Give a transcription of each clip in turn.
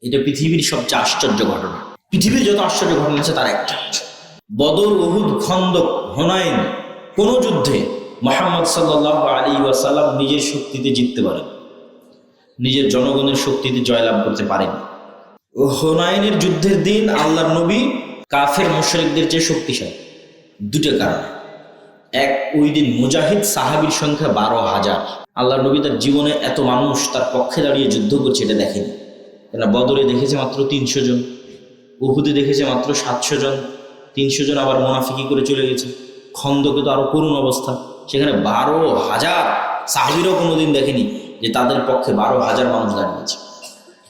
এটা পৃথিবীর সবচেয়ে আশ্চর্য ঘটনা। পৃথিবীর যত আশ্চর্য ঘটনা আছে তার একটা, বদর, উহুদ, খন্দক, হুনাইন, কোন যুদ্ধে মুহাম্মদ সাল্লাল্লাহু আলাইহি ওয়াসাল্লাম নিজের শক্তিতে জিততে পারেন, নিজের জনগণের শক্তিতে জয়লাভ করতে পারেন। হুনাইনের যুদ্ধের দিন আল্লাহর নবী কাফের মুশরিকদের চেয়ে শক্তিশালী। দুটো কারণে, এক, ওই দিন মুজাহিদ সাহাবীর সংখ্যা 12,000। আল্লাহর নবী তার জীবনে এত মানুষ তার পক্ষে দাঁড়িয়ে যুদ্ধ করছে এটা দেখেনি। কেন, বদরে দেখেছে মাত্র 300 জন, উহুদে দেখেছে মাত্র 700 জন, 300 জন আবার মুনাফিকি করে চলে গেছে। খন্দকে তো আরো করুণ অবস্থা, সেখানে 12,000 সাহাবীরাও কোনোদিন দেখেনি যে তাদের পক্ষে 12,000 মানুষ দাঁড়িয়েছে।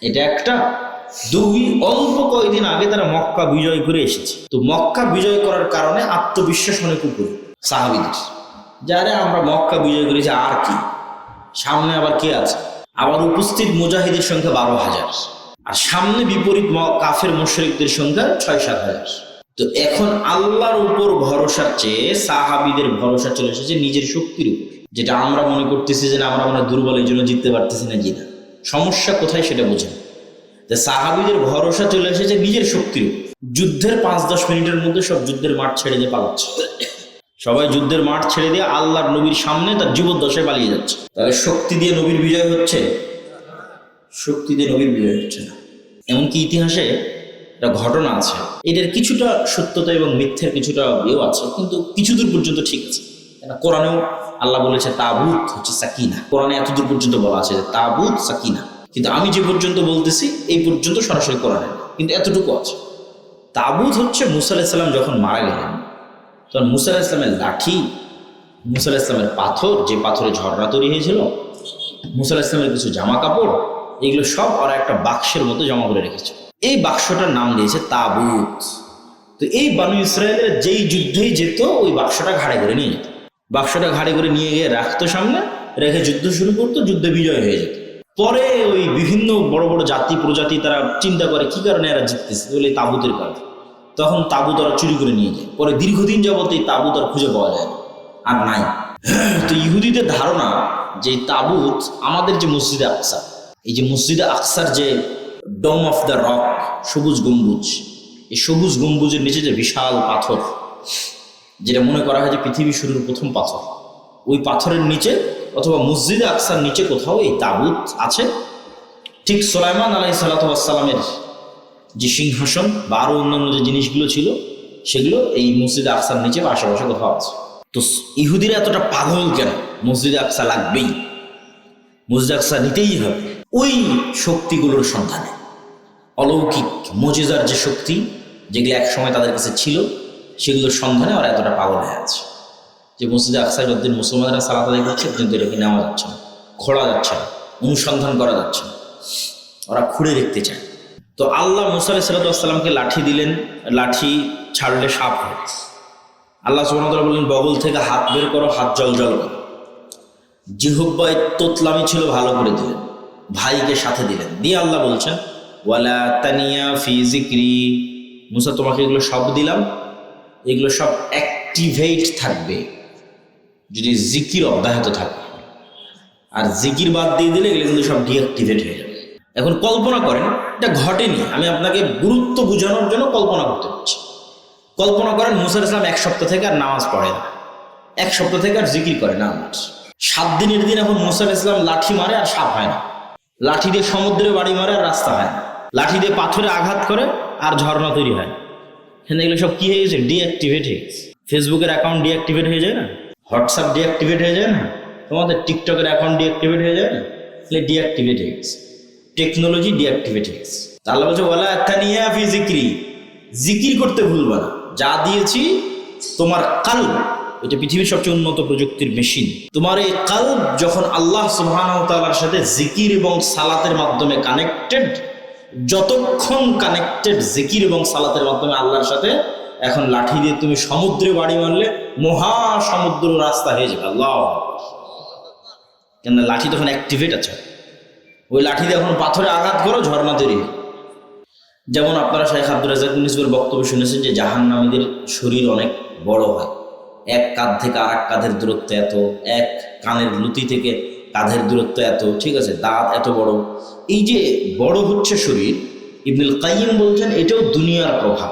এটা একটা। দুই, অল্প কয়েকদিন আগে তারা মক্কা বিজয় করে এসেছে, তো মক্কা বিজয় করার কারণে আত্মবিশ্বাস অনেক উপরে সাহাবীদের, যারা আমরা মক্কা বিজয় করেছি আর কি, সামনে আবার কে আছে। আবার উপস্থিত মুজাহিদের সংখ্যা 12,000, আর সামনে বিপরীত কাফের মুশরিকদের সংখ্যা 6-7,000। তো এখন আল্লাহর উপর ভরসার চেয়ে সাহাবীদের ভরসা চলে এসেছে নিজের শক্তির উপর, যেটা আমরা মনে করতেছি যে আমরা মনে দুর্বল, এই জন্য জিততে পারতেছি না। জি না, সমস্যা কোথায় সেটা বোঝেন। সাহাবীদের ভরসা চলে এসেছে নিজের শক্তির উপর। যুদ্ধের 5-10 মিনিটের মধ্যে সব যুদ্ধের মাঠ ছেড়ে দিয়ে পালাচ্ছে, সবাই যুদ্ধের মাঠ ছেড়ে দিয়ে আল্লাহর নবীর সামনে তার জীবদ্দশায় পালিয়ে যাচ্ছে। তাহলে শক্তি দিয়ে নবীর বিজয় হচ্ছে? শক্তি দিয়ে নবীর বিজয় হচ্ছে না। এমনকি ইতিহাসে একটা ঘটনা আছে, এটার কিছুটা সত্যতা এবং মিথ্যের কিছুটা ইয়েও আছে, কিন্তু কিছু দূর পর্যন্ত ঠিক আছে। কোরআনেও আল্লাহ বলেছে তাবুত হচ্ছে সাকিনা, কোরআনে এতদূর পর্যন্ত বলা আছে যে তাবুত সাকিনা, কিন্তু আমি যে পর্যন্ত বলতেছি এই পর্যন্ত সরাসরি কোরআনে, কিন্তু এতটুকু আছে। তাবুত হচ্ছে মুসা আলাইহিস সালাম যখন মারা গেলেন তখন মুসা আলাইহিস সালামের লাঠি, মুসা আলাইহিস সালামের পাথর, যে পাথরে ঝর্ণা তৈরি হয়েছিল, মুসা আলাইহিস সালামের কিছু জামা কাপড়, এগুলো সব ওরা একটা বাক্সের মতো জমা করে রেখেছে। এই বাক্সটার নাম দিয়েছে তাবুত। তো এই বানু ইসরায়েলের যেই যুদ্ধেই যেত ওই বাক্সটা ঘাড়ে করে নিয়ে যেত, বাক্সটা ঘাড়ে করে নিয়ে গিয়ে রাখতো সামনে, রেখে যুদ্ধ শুরু করতো, যুদ্ধে বিজয় হয়ে যেত। পরে ওই বিভিন্ন বড় বড় জাতি প্রজাতি তারা চিন্তা করে কি কারণে এরা জিততেছে, বলে তাবুতের কারণে। তখন তাবুত ওরা চুরি করে নিয়ে যায়। পরে দীর্ঘদিন যাবত এই তাবুত আর খুঁজে পাওয়া যায় না, আর নাই। তো ইহুদিদের ধারণা যে তাবুত আমাদের যে মসজিদে আকসা, এই যে মসজিদে আকসার যে ডোম অফ দ্য রক, সবুজ গম্বুজ, এই সবুজ গম্বুজের নিচে যে বিশাল পাথর, যেটা মনে করা হয় যে পৃথিবী শুরুর প্রথম পাথর, ওই পাথরের নিচে অথবা মসজিদে আকসার নিচে কোথাও এই তাবুত আছে। ঠিক সুলাইমান আলাইহিস সালাতু ওয়াস সালামের যে সিংহাসন বা আরো অন্যান্য যে জিনিসগুলো ছিল সেগুলো এই মসজিদে আকসার নিচে বা আশেপাশে কোথাও আছে। তো ইহুদিরা এতটা পাগল কেন, মসজিদে আকসা লাগবেই, মসজিদে আকসা নিতেই হবে, ওই শক্তিগুলোর সন্ধানে, অলৌকিক মুজিজার যে শক্তি যেগুলো এক সময় তাদের কাছে ছিল সেগুলোর সন্ধানে ওরা এতটা পাগল হয়ে আছে যে মসজিদে আকসায় যতদিন মুসলমানরা সালাত আদায় করছে কিন্তু এটাকে নেওয়া যাচ্ছে না, খোঁড়া যাচ্ছে না, অনুসন্ধান করা যাচ্ছে না, ওরা খুঁড়ে দেখতে চায়। তো আল্লাহ মুসা আলাইহিস সালামকে লাঠি দিলেন, লাঠি ছাড়লে সাপ হয়। আল্লাহ সুবহানাহু ওয়া তাআলা বললেন বগল থেকে হাত বের করো, হাত জল জল করে। জিহ্বায় তোতলামি ছিল, ভালো করে দিলেন, ভাইকে সাথে দিলেন, দিয়ে আল্লাহ বলছেন ওয়ালা তানিয়া ফি যিকরি, মুসা তোমাকে এগুলো সব দিলাম, এগুলো সব অ্যাক্টিভেট থাকবে যদি জিকির অব্যাহত থাকে, আর জিকির বাদ দিয়ে দিলে এগুলো কিন্তু সব ডিঅ্যাক্টিভেট হয়ে যাবে। এখন কল্পনা করেন, এটা ঘটেনি, আমি আপনাকে গুরুত্ব বোঝানোর জন্য কল্পনা করতে পারছি। কল্পনা করেন মুসা আলাইহিস সালাম 1 সপ্তাহ থেকে আর নামাজ পড়ে না, 1 সপ্তাহ থেকে আর জিকির করে না, 7 দিনের দিন এখন মুসা আলাইহিস সালাম লাঠি মারে আর সাপ হয় না, লাঠি দিয়ে সমুদ্রে বাড়ি মারে আর রাস্তা হয় না, লাঠি দিয়ে পাথরে আঘাত করে আর ঝর্ণা তৈরি হয়। এগুলো সব কি হয়ে গেছে? ডিঅ্যাক্টিভেট হয়ে গেছে। ফেসবুকের অ্যাকাউন্ট ডিঅ্যাক্টিভেট হয়ে যায় না, হোয়াটসঅ্যাপ ডিঅ্যাক্টিভেট হয়ে যায় না, তোমাদের টিকটকের অ্যাকাউন্ট ডিঅ্যাক্টিভেট হয়ে যায় না, তাহলে ডিঅ্যাক্টিভেট হয়ে গেছে, টেকনোলজি ডিঅ্যাক্টিভেট হয়ে গেছে। আল্লাহ বলছে ওয়ালা তানিয়া ফি যিকরি, জিকির করতে ভুলবা না, যা দিয়েছি তোমার কালব, এটা পৃথিবীর সবচেয়ে উন্নত প্রযুক্তির মেশিন। তোমার এই কালব যখন আল্লাহ সুবহানাহু ওয়া তাআলার সাথে জিকির এবং সালাতের মাধ্যমে কানেক্টেড, যতক্ষণ কানেক্টেড জিকির এবং সালাতের মাধ্যমে আল্লাহর সাথে, এখন লাঠি দিয়ে তুমি সমুদ্রে বাড়ি মারলে মহাসমুদ্র রাস্তা হয়ে যাবে। আল্লাহ, কেন লাঠি তখন অ্যাক্টিভেট আছে, ওই লাঠি দিয়ে এখন পাথরে আঘাত করো, ঝর্ণা তৈরি। যেমন আপনারা শাইখ আব্দুর রাজ্জাক বিন ইউসুফের বক্তব্য শুনেছেন যে জাহান্নামীদের শরীর অনেক বড় হয়, এক কাঁধ থেকে আর এক কাঁধের দূরত্ব এত, এক কানের লুতি থেকে কাঁধের দূরত্ব এত, ঠিক আছে, দাঁত এত বড়। এই যে বড় হচ্ছে শরীর, ইবনুল কাইয়িম বলছেন এটাও দুনিয়ার প্রভাব।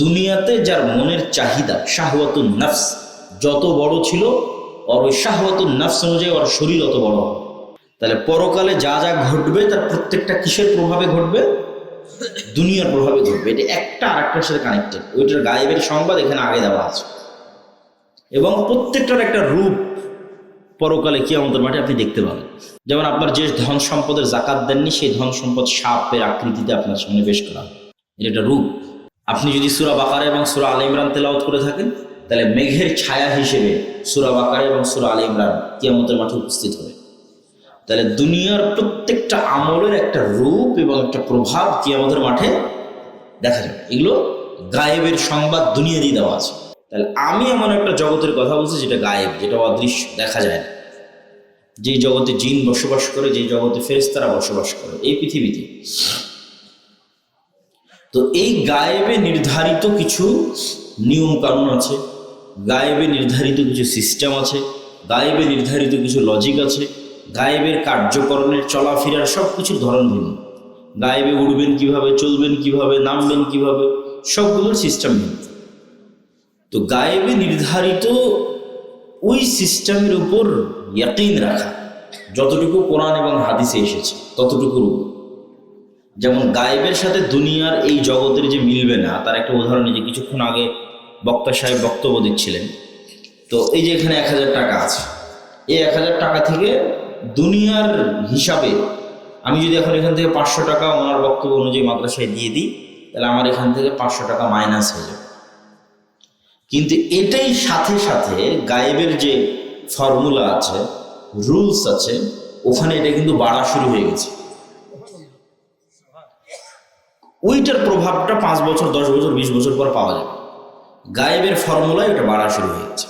দুনিয়াতে যার মনের চাহিদা শাহওয়াতুন নফস যত বড় ছিল, ওর ওই শাহওয়াতুন নফস অনুযায়ী ওর শরীর অত বড় হবে। তাহলে পরকালে যা যা ঘটবে তার প্রত্যেকটা কিসের প্রভাবে ঘটবে? দুনিয়ার প্রভাবে ঘটবে। এটা একটা আরেকটার সাথে কানেক্টেড। ওইটার গায়েবের সংবাদ এখানে আগে দেওয়া আছে, এবং প্রত্যেকটার একটা রূপ পরকালে কিয়ামতের মাঠে আপনি দেখতে পাবেন। যেমন আপনার যে ধন সম্পদের জাকাত দেননি, সেই ধন সম্পদ সাপের আকৃতিতে আপনার সামনে পেশ করা হবে। এটা একটা রূপ। আপনি যদি সূরা বাকারা এবং সূরা আলে ইমরান তেলাওয়াত করে থাকেন, তাহলে মেঘের ছায়া হিসেবে সূরা বাকারা এবং সূরা আলে ইমরান কিয়ামতের মাঠে উপস্থিত হবে। তাহলে দুনিয়ার প্রত্যেকটা আমলের একটা রূপ এবং একটা প্রভাব কিয়ামতের মাঠে দেখা যাবে। এগুলো গায়েবের সংবাদ দুনিয়া দিয়ে দেওয়া আছে। তাহলে আমি এমন একটা জগতের কথা বলছি যেটা গায়েব, যেটা অদৃশ্য, দেখা যায় না। যেই জগতে জিন বসবাস করে, যেই জগতে ফেরেশতারা বসবাস করে এই পৃথিবীতে। তো এই গায়েবে নির্ধারিত কিছু নিয়ম কানুন আছে, গায়েবে নির্ধারিত কিছু সিস্টেম আছে, গায়েবে নির্ধারিত কিছু লজিক আছে, গায়েবের কার্যকরণের চলাফেরার সব কিছুর ধরন ভিন্ন। গায়েবে উড়বেন কিভাবে, চলবেন কিভাবে, নামবেন কিভাবে, সবগুলোর সিস্টেম ভিন্ন। তো গায়েবে নির্ধারিত ওই সিস্টেমের উপর ইয়াকিন রাখা, যতটুকু কোরআন এবং হাদিসে এসেছে ততটুকুর উপর। যেমন গায়েবের সাথে দুনিয়ার এই জগতের যে মিলবে না, তার একটা উদাহরণ। যে কিছুক্ষণ আগে বক্তা সাহেব বক্তব্য দিচ্ছিলেন, তো এই যে এখানে 1000 টাকা আছে, এই 1000 টাকা থেকে দুনিয়ার হিসাবে আমি যদি এখন এখান থেকে 500 টাকা ওনার বক্তব্য অনুযায়ী মাদ্রাসায় দিয়ে দিই, তাহলে আমার এখান থেকে 500 টাকা মাইনাস হয়ে যাবে। কিন্তু এটাই সাথে সাথে গায়েবের যে ফর্মুলা আছে, রুলস আছে, ওখানে এটা কিন্তু বাড়া শুরু হয়ে গেছে। ওইটার প্রভাবটা 5 বছর, 10 বছর, 20 বছর পর পাওয়া যাবে। গায়েবের ফর্মুলায় এটা বাড়া শুরু হয়ে গেছে।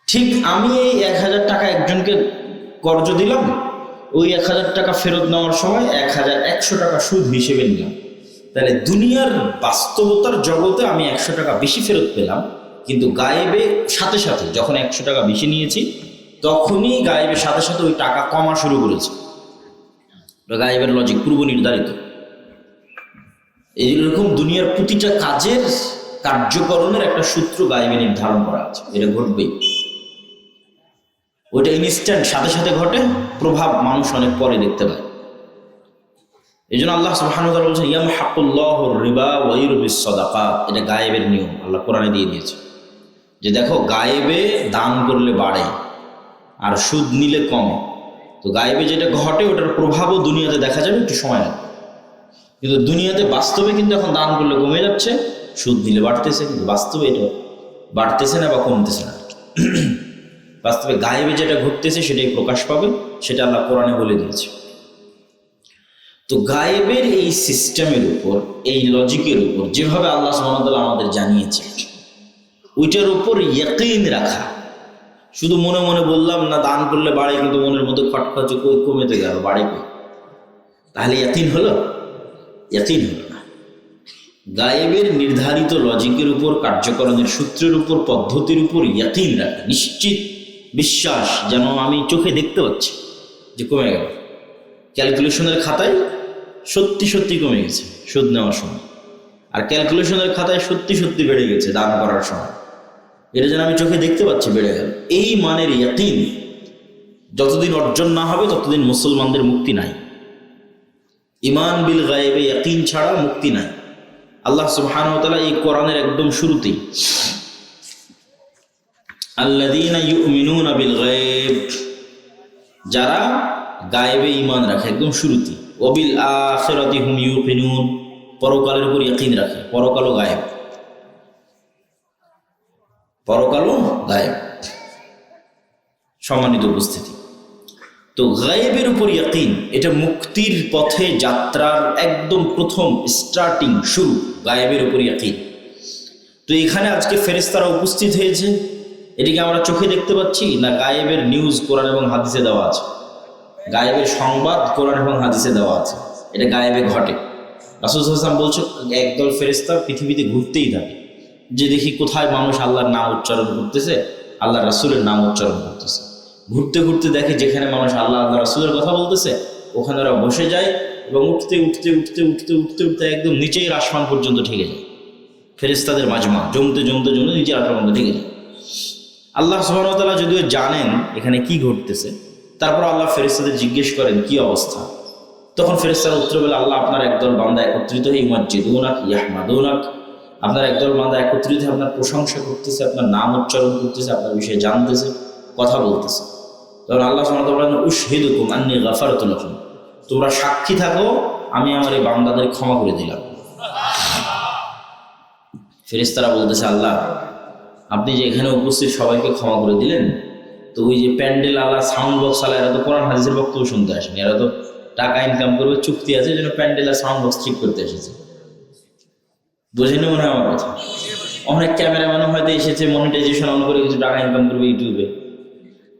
ঠিক আমি এই 1000 টাকা একজনকে কর্জ দিলাম, ওই 1000 টাকা ফেরত নেওয়ার সময় 1100 টাকা সুদ হিসেবে নিলাম। তাহলে দুনিয়ার বাস্তবতার জগতে আমি 100 টাকা বেশি ফেরত পেলাম, কিন্তু গায়েবে সাথে সাথে যখন 100 টাকা বেশি নিয়েছি, তখনই গায়েবের সাথে সাথে ওই টাকা কমা শুরু করেছে। গায়েবের লজিক পূর্ব নির্ধারিত। এইরকম দুনিয়ার প্রতিটা কাজের কার্যকরণের একটা সূত্র গায়েবে নির্ধারণ করা আছে, এটা ঘটবেই। ওইটা ইনস্ট্যান্ট, সাথে সাথে ঘটে, প্রভাব মানুষ অনেক পরে দেখতে পায়। এই জন্য আল্লাহ সুবহানাহু ওয়া তাআলা বলছেন ইয়ামহাকুল্লাহুর রিবা ওয়া ইউরবিস সাদাকাত। এটা গায়েবের নিয়ম, আল্লাহ কোরআনে দিয়ে দিয়েছে যে দেখো, গায়েবে দান করলে বাড়ে আর সুদ নিলে কমে। তো গায়েবে যেটা ঘটে ওটার প্রভাবও দুনিয়াতে দেখা যাবে, একটু সময় লাগবে। কিন্তু দুনিয়াতে বাস্তবে কিন্তু এখন দান করলে কমে যাচ্ছে, সুদ দিলে বাড়তেছে, কিন্তু বাস্তবে এটা বাড়তেছে না বা কমতেছে না। বাস্তবে গায়েবে যেটা ঘটতেছে সেটাই প্রকাশ পাবে, সেটা আল্লাহ কোরআনে বলে দিয়েছে। তো গায়েবের এই সিস্টেমের উপর, এই লজিকের উপর যেভাবে আল্লাহ সুবহানাহু ওয়া তাআলা আমাদের জানিয়েছে, ওইটার উপর ইয়াকিন রাখা। শুধু মনে মনে বললাম না দান করলে বাড়ে, কিন্তু মনের মধ্যে খটখচে কই কমেতে গেল, বাড়ে কই, তাহলে ইয়াকিন হলো? ইয়াকিন হলো না। গায়েবের নির্ধারিত লজিকের উপর, কার্যকরণের সূত্রের উপর, পদ্ধতির উপর ইয়াকিন রাখা, নিশ্চিত বিশ্বাস, যেন আমি চোখে দেখতে পাচ্ছি যে কমে গেল। ক্যালকুলেশনের খাতায় সত্যি সত্যি কমে গেছে সুদ নেওয়ার সময়, আর ক্যালকুলেশনের খাতায় সত্যি সত্যি বেড়ে গেছে দান করার সময়। এটা যেন আমি চোখে দেখতে পাচ্ছি বেড়ে গেল। এই মানের ইয়াকিন যতদিন অর্জন না হবে, ততদিন মুসলমানদের মুক্তি নাই। ইমান বিল গায়েবে ইয়াকিন ছাড়া মুক্তি নাই। আল্লাহ সুবহানাহু ওয়া তাআলা এই কোরআনের একদম শুরুতেই আল্লাযীনা ইউমিনুনা বিল গায়ব, যারা গায়েবে ঈমান রাখে, একদম শুরুতেই। ওয়াবিল আখিরাতি হুম ইউকিনুন, পরকালের উপর ইয়াকিন রাখে। পরকালও গায়েব, পরকালও গায়েব। সম্মানিত উপস্থিতি, তো গায়েবের উপর ইয়াকিন, এটা মুক্তির পথে যাত্রার একদম প্রথম স্টার্টিং, শুরু, গায়েবের উপর ইয়াকিন। তো এখানে আজকে ফেরেশতারা উপস্থিত হয়েছে, এটিকে আমরা চোখে দেখতে পাচ্ছি না? গায়েবের নিউজ কোরআন এবং হাদিসে দেওয়া আছে, গায়েবের সংবাদ কোরআন এবং হাদিসে দেওয়া আছে, এটা গায়েবে ঘটে। রাসূল সাল্লাল্লাহু আলাইহি ওয়াসাল্লাম বলছে একদল ফেরেশতা পৃথিবীতে ঘুরতেই থাকে, যে দেখি কোথায় মানুষ আল্লাহর নাম উচ্চারণ করতেছে, আল্লাহ রাসূলের নাম উচ্চারণ করতেছে। ঘুরতে ঘুরতে দেখে যেখানে মানুষ আল্লাহ আল্লাহ রাসূলের কথা বলতেছে, ওখানে ওরা বসে যায়, এবং উঠতে উঠতে উঠতে উঠতে উঠতে উঠতে একদম নিচের আসমান পর্যন্ত ঠেকে যায়। ফেরেশতাদের মাজমা জমতে জমতে জমতে নিচের আসমান পর্যন্ত ঠেকে যায়। আল্লাহ সুবহানাহু ওয়া তাআলা যদিও জানেন এখানে কি ঘটতেছে, তারপর আল্লাহ ফেরেশতাদের জিজ্ঞেস করেন কি অবস্থা। তখন ফেরেশতারা উত্তর বলে, আল্লাহ আপনার একদল বান্দা একত্রিত হয়ে ইউমাজ্জিদুনাক ইয়াহমাদুনাক, আপনার একদল বান্দা একত্রিত হয়ে আপনার প্রশংসা করতেছে, আপনার নাম উচ্চারণ করতেছে, আপনার বিষয়ে জানতেছে, কথা বলতেছে। তখন আল্লাহ সুবহানাহু ওয়া তাআলা বলেন, উশহিদুকুম আন্নী গাফারতু লাকুম, তোমরা সাক্ষী থাকো আমি আমার এই বান্দাদের ক্ষমা করে দিলাম। ফেরেশতারা বলতেছে, আল্লাহ আপনি যে এখানে উপস্থিত সবাইকে ক্ষমা করে দিলেন, তো ওই যে প্যান্ডেল আল্লাহ সাউন্ড বক্স আলা এরা তো কোরআন হাদিসের বক্তব্য শুনতে আসেনি, এরা তো টাকা ইনকাম করবে, চুক্তি আছে, এই জন্য প্যান্ডেল আর সাউন্ড বক্স ঠিক করতে এসেছে। বোঝেনি মনে হয় আমার কথা? অনেক ক্যামেরাম্যানও হয়তো এসেছে মনিটাইজেশন অন করে কিছু টাকা ইনকাম করবে ইউটিউবে।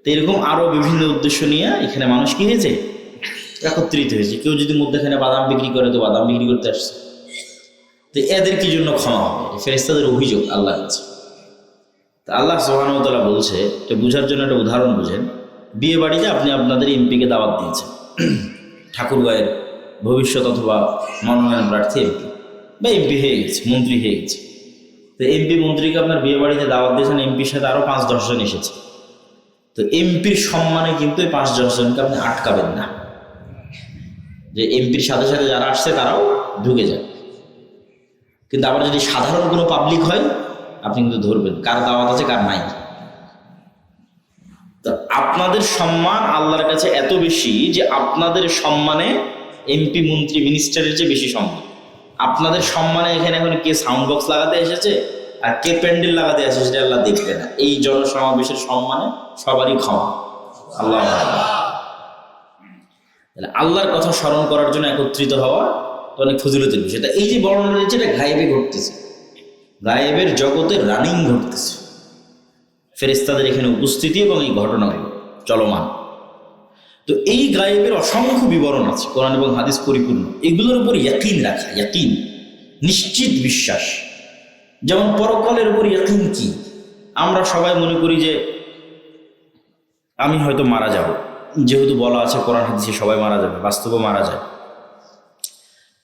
তো এরকম আরও বিভিন্ন উদ্দেশ্য নিয়ে এখানে মানুষ কি হয়েছে, একত্রিত হয়েছে। কেউ যদি মধ্যখানে বাদাম বিক্রি করে তো বাদাম বিক্রি করতে আসছে। তো এদের কি জন্য ক্ষমা হবে? ফেরেশতাদের অভিযোগ আল্লাহর কাছে। তা আল্লাহ সুবহানাহু ওয়া তাআলা বলছে, এটা বোঝার জন্য একটা উদাহরণ বুঝেন। বিয়ে বাড়িতে আপনি আপনাদের এমপিকে দাওয়াত দিয়েছেন, ঠাকুরগাঁয়ের ভবিষ্যৎ অথবা মনোনয়ন প্রার্থী এমপি বা এমপি হয়ে গেছে, মন্ত্রী হয়ে গেছে। তো এমপি মন্ত্রীকে আপনার বিয়ে বাড়িতে দাওয়াত দিয়েছেন, এমপির সাথে আরও 5-10 জন এসেছে। তো এমপির সম্মানে কিন্তু এই 5-10 জনকে আপনি আটকাবেন না, যে এমপির সাথে সাথে যারা আসছে তারাও ঢুকে যায়। কিন্তু আবার যদি সাধারণ কোনো পাবলিক হয় আপনি কিন্তু ধরবেন কার দাওয়াত আছে কার নাই। তো আপনাদের সম্মান আল্লাহর কাছে এত বেশি যে আপনাদের সম্মানে এমপি মন্ত্রী মিনিস্টারের চেয়ে বেশি সম্মান। আপনাদের সম্মানে এখানে এখন কে সাউন্ড বক্স লাগাতে এসেছে আর কে প্যান্ডেল লাগাতে এসেছে সেটা আল্লাহ দেখবে না। এই জনসমাবেশের সম্মানে সবারই ক্ষমা। আল্লাহ আল্লাহর কথা স্মরণ করার জন্য একত্রিত হওয়া তো অনেক ফজিলতের বিষয়। এই যে বর্ণনা দিয়েছে এটা গায়েবে ঘটতেছে, গায়েবের জগতে রানিং ঘটতেছে, ফেরেশতাদের এখানে উপস্থিতি এবং এই ঘটনাগুলো চলমান। তো এই গায়েবের অসংখ্য বিবরণ আছে, কোরআন এবং হাদিস পরিপূর্ণ। এগুলোর উপর ইয়াকিন রাখা, ইয়াকিন নিশ্চিত বিশ্বাস। যেমন পরকালের উপর ইয়াকিন কি, আমরা সবাই মনে করি যে আমি হয়তো মারা যাব, যেহেতু বলা আছে কোরআন হাদিসে সবাই মারা যাবে, বাস্তবে মারা যায়।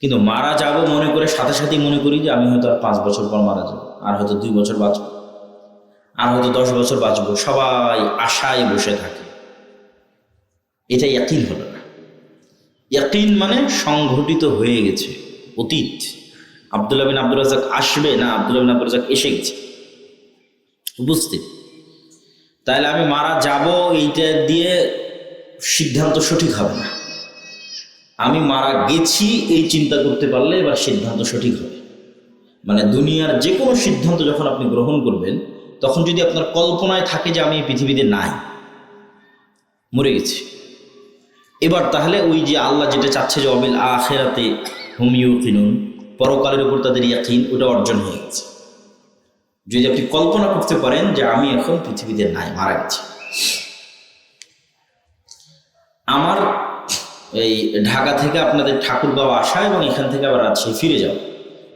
কিন্তু মারা যাব মনে করে সাথে সাথেই মনে করি যে আমি হয়তো আর 5 বছর পর মারা যাব, আর হয়তো 2 বছর বাঁচবো, আর হয়তো 10 বছর বাঁচবো। সবাই আশায় বসে থাকে। এটা ইয়াকিন হলো না। ইয়াকিন মানে সংঘটিত হয়ে গেছে, অতীত। আব্দুল্লাহ বিন আব্দুর রাজ্জাক আসবে না, আব্দুল্লাহ বিন আব্দুর রাজ্জাক এসে গেছে, উপস্থিত। তাহলে আমি মারা যাব এইটা দিয়ে সিদ্ধান্ত সঠিক হবে না। আমি মারা গেছি এই চিন্তা করতে পারলে এবার সিদ্ধান্ত সঠিক হবে। মানে দুনিয়ার যে কোনো সিদ্ধান্ত যখন আপনি গ্রহণ করবেন তখন যদি আপনার কল্পনায় থাকে যে আমি এই পৃথিবীতে নাই, মরে গেছি, এবার তাহলে ওই যে আল্লাহ যেটা চাচ্ছে যে অবিল আখিরাতে হুম ইউকিনুন, পরকালের উপর তাদের ইয়াকিন, ওটা অর্জন হয়ে গেছে। যদি আপনি কল্পনা করতে পারেন যে আমি এখন পৃথিবীতে নাই, মারা গেছি। আমার এই ঢাকা থেকে আপনাদের ঠাকুরগাঁও আসা এবং এখান থেকে আবার রাজশাহী ফিরে যাও,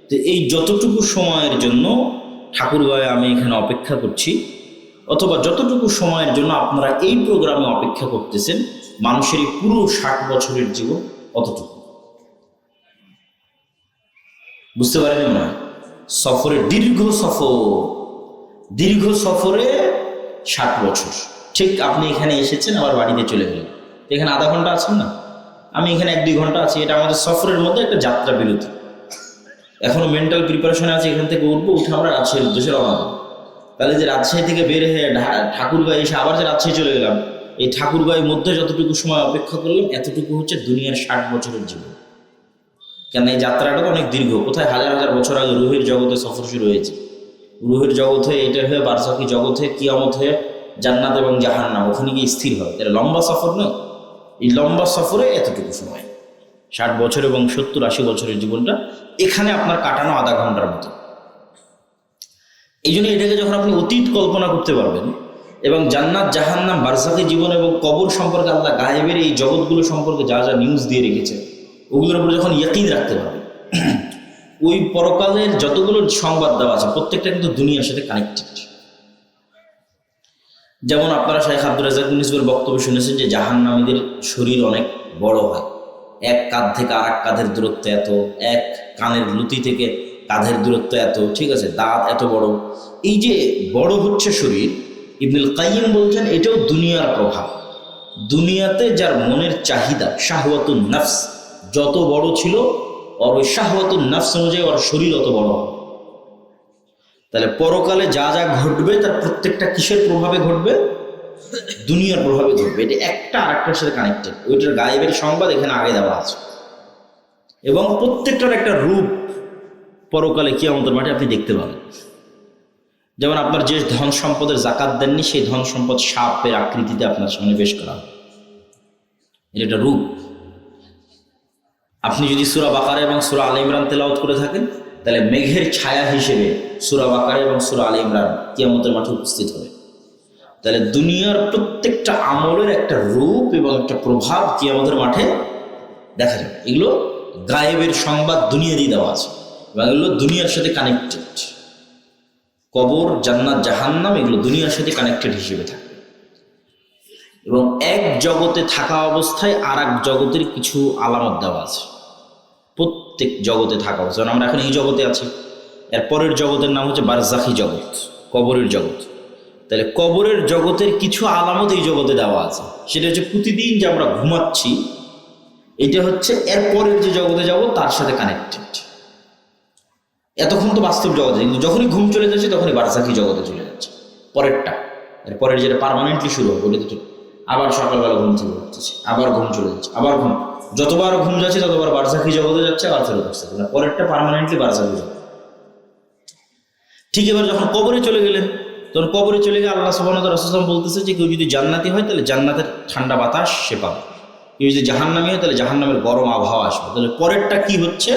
তো এই যতটুকু সময়ের জন্য ঠাকুরগাঁয়ে আমি এখানে অপেক্ষা করছি, অথবা যতটুকু সময়ের জন্য আপনারা এই প্রোগ্রামে অপেক্ষা করতেছেন, মানুষের এই পুরো 60 বছরের জীবন অতটুকু। বুঝতে পারেন না? সফরে দীর্ঘ সফরে 60 বছর। ঠিক আপনি এখানে এসেছেন আবার বাড়িতে চলে গেলেন, এখানে আধা ঘন্টা আছেন না, আমি এখানে 1-2 ঘন্টা আছি। এটা আমাদের সফরের মধ্যে একটা যাত্রা বিরতি। এখনো মেন্টাল প্রিপারেশনে আছে, এখান থেকে উঠবো, উঠে আমরা রাজশাহীর উদ্দেশ্যে রওনা দেবো। তাহলে যে রাজশাহী থেকে বের হয়ে ঠাকুরগাঁয়ে এসে আবার যে রাজশাহী চলে গেলাম, এই ঠাকুরগাঁয়ের মধ্যে যতটুকু সময় অপেক্ষা করলাম এতটুকু হচ্ছে দুনিয়ার 60 বছরের জীবন। কেন এই যাত্রাটা তো অনেক দীর্ঘ। কোথায় হাজার হাজার বছর আগে রুহের জগতে সফর শুরু হয়েছে, রুহের জগতে এটা হয়ে বারজাকি জগতে কিয়ামত হয়ে জান্নাত এবং জাহান্নাম, ওখানে গিয়ে স্থির হয়। এটা লম্বা সফর নয়। এই লম্বা সফরে এতটুকু সময়, 60 বছর এবং 70-80 বছরের জীবনটা এখানে আপনার কাটানো আধা ঘন্টার মতো। এই জন্য এটাকে যখন আপনি অতীত কল্পনা করতে পারবেন এবং জান্নাত জাহান্নাম বারজাকি জীবন এবং কবর সম্পর্কে আল্লাহ গায়েবের এই জগৎগুলো সম্পর্কে যা যা নিউজ দিয়ে রেখেছে ওগুলোর উপরে যখন ইয়াকিন রাখতে পারবেন, ওই পরকালের যতগুলো সংবাদ দেওয়া আছে প্রত্যেকটা কিন্তু দুনিয়ার সাথে কানেক্টেড। যেমন আপনারা শেখ আব্দুর রাজ্জাক মিনিসবের বক্তব্য শুনেছেন যে জাহান্নামীদের শরীর অনেক বড় হয়, এক কাঁধ থেকে আর এক কাঁধের দূরত্ব এত, এক কানের লুতি থেকে কাঁধের দূরত্ব এত, ঠিক আছে, দাঁত এত বড়। এই যে বড় হচ্ছে শরীর, ইবনুল কাইয়িম বলছেন এটাও দুনিয়ার প্রভাব। দুনিয়াতে যার মনের চাহিদা শাহওয়াতুন নফস যত বড় ছিল, ওর ওই শাহওয়াতুন নফস অনুযায়ী ওর শরীর অত বড় হবে। তাহলে পরকালে যা যা ঘটবে তার প্রত্যেকটা কিসের প্রভাবে ঘটবে? দুনিয়ার প্রভাবে ঘটবে। এটা একটা আরেকটার সাথে কানেক্টেড। ওইটার গায়েবের সংবাদ এখানে আগে দেওয়া আছে, এবং প্রত্যেকটার একটা রূপ পরকালে কিয়ামতের মাঠে আপনি দেখতে পাবেন। যেমন আপনার যে ধন সম্পদের জাকাত দেননি, সেই ধন সম্পদ সাপের আকৃতিতে আপনার সামনে পেশ করা হবে। এটা একটা রূপ। আপনি যদি সূরা বাকারা এবং সূরা আলে ইমরান তেলাওয়াত করে থাকেন, তাহলে মেঘের ছায়া হিসেবে সূরা বাকারা এবং সূরা আলে ইমরান কিয়ামতের মাঠে উপস্থিত হবে। তাহলে দুনিয়ার প্রত্যেকটা আমলের একটা রূপ এবং একটা প্রভাব কিয়ামতের মাঠে দেখা যাবে। এগুলো গায়েবের সংবাদ দুনিয়া দিয়ে দেওয়া আছে, এবং এগুলো দুনিয়ার সাথে কানেক্টেড। কবর, জান্নাত, জাহান্নাম এগুলো দুনিয়ার সাথে কানেক্টেড হিসেবে থাকে, এবং এক জগতে থাকা অবস্থায় আর এক জগতের কিছু আলামত দেওয়া আছে। প্রত্যেক জগতে থাকা অবস্থা, আমরা এখন এই জগতে আছি, এর পরের জগতের নাম হচ্ছে বারজাখি জগৎ, কবরের জগৎ। তাহলে কবরের জগতের কিছু আলামত এই জগতে দেওয়া আছে। সেটা হচ্ছে প্রতিদিন যে আমরা ঘুমাচ্ছি, এটা হচ্ছে এর পরের যে জগতে যাব তার সাথে কানেক্টেড। এতক্ষণ তো বাস্তব জগতে, কিন্তু যখনই ঘুম চলে যাচ্ছে তখনই বারজাখি জগতে চলে যাচ্ছে পরেরটা। এর পরের যেটা পার্মানেন্টলি শুরু হবে, ওটা তো আবার সকালবেলা ঘুম থেকে উঠতেছে, আবার ঘুম চলে যাচ্ছে, আবার ঘুম, যতবার ঘুম যাচ্ছে ততবার বারজাখি জগতে যাচ্ছে, আবার ফেরত আসছে। পরেরটা পার্মানেন্টলি বারজাখি জগৎ। ঠিক এবার যখন কবরে চলে গেলেন, তখন কবরে চলে গিয়ে আল্লাহ সুবহানাহু ওয়া তাআলা রাসূল বলতেছে যে কেউ যদি জান্নাতি হয় তাহলে জান্নাতের ঠান্ডা বাতাস সে পাবে, কেউ যদি জাহান্নামী হয় তাহলে জাহান্নামের গরম আবহাওয়া আসবে। তাহলে পরেরটা কি হচ্ছে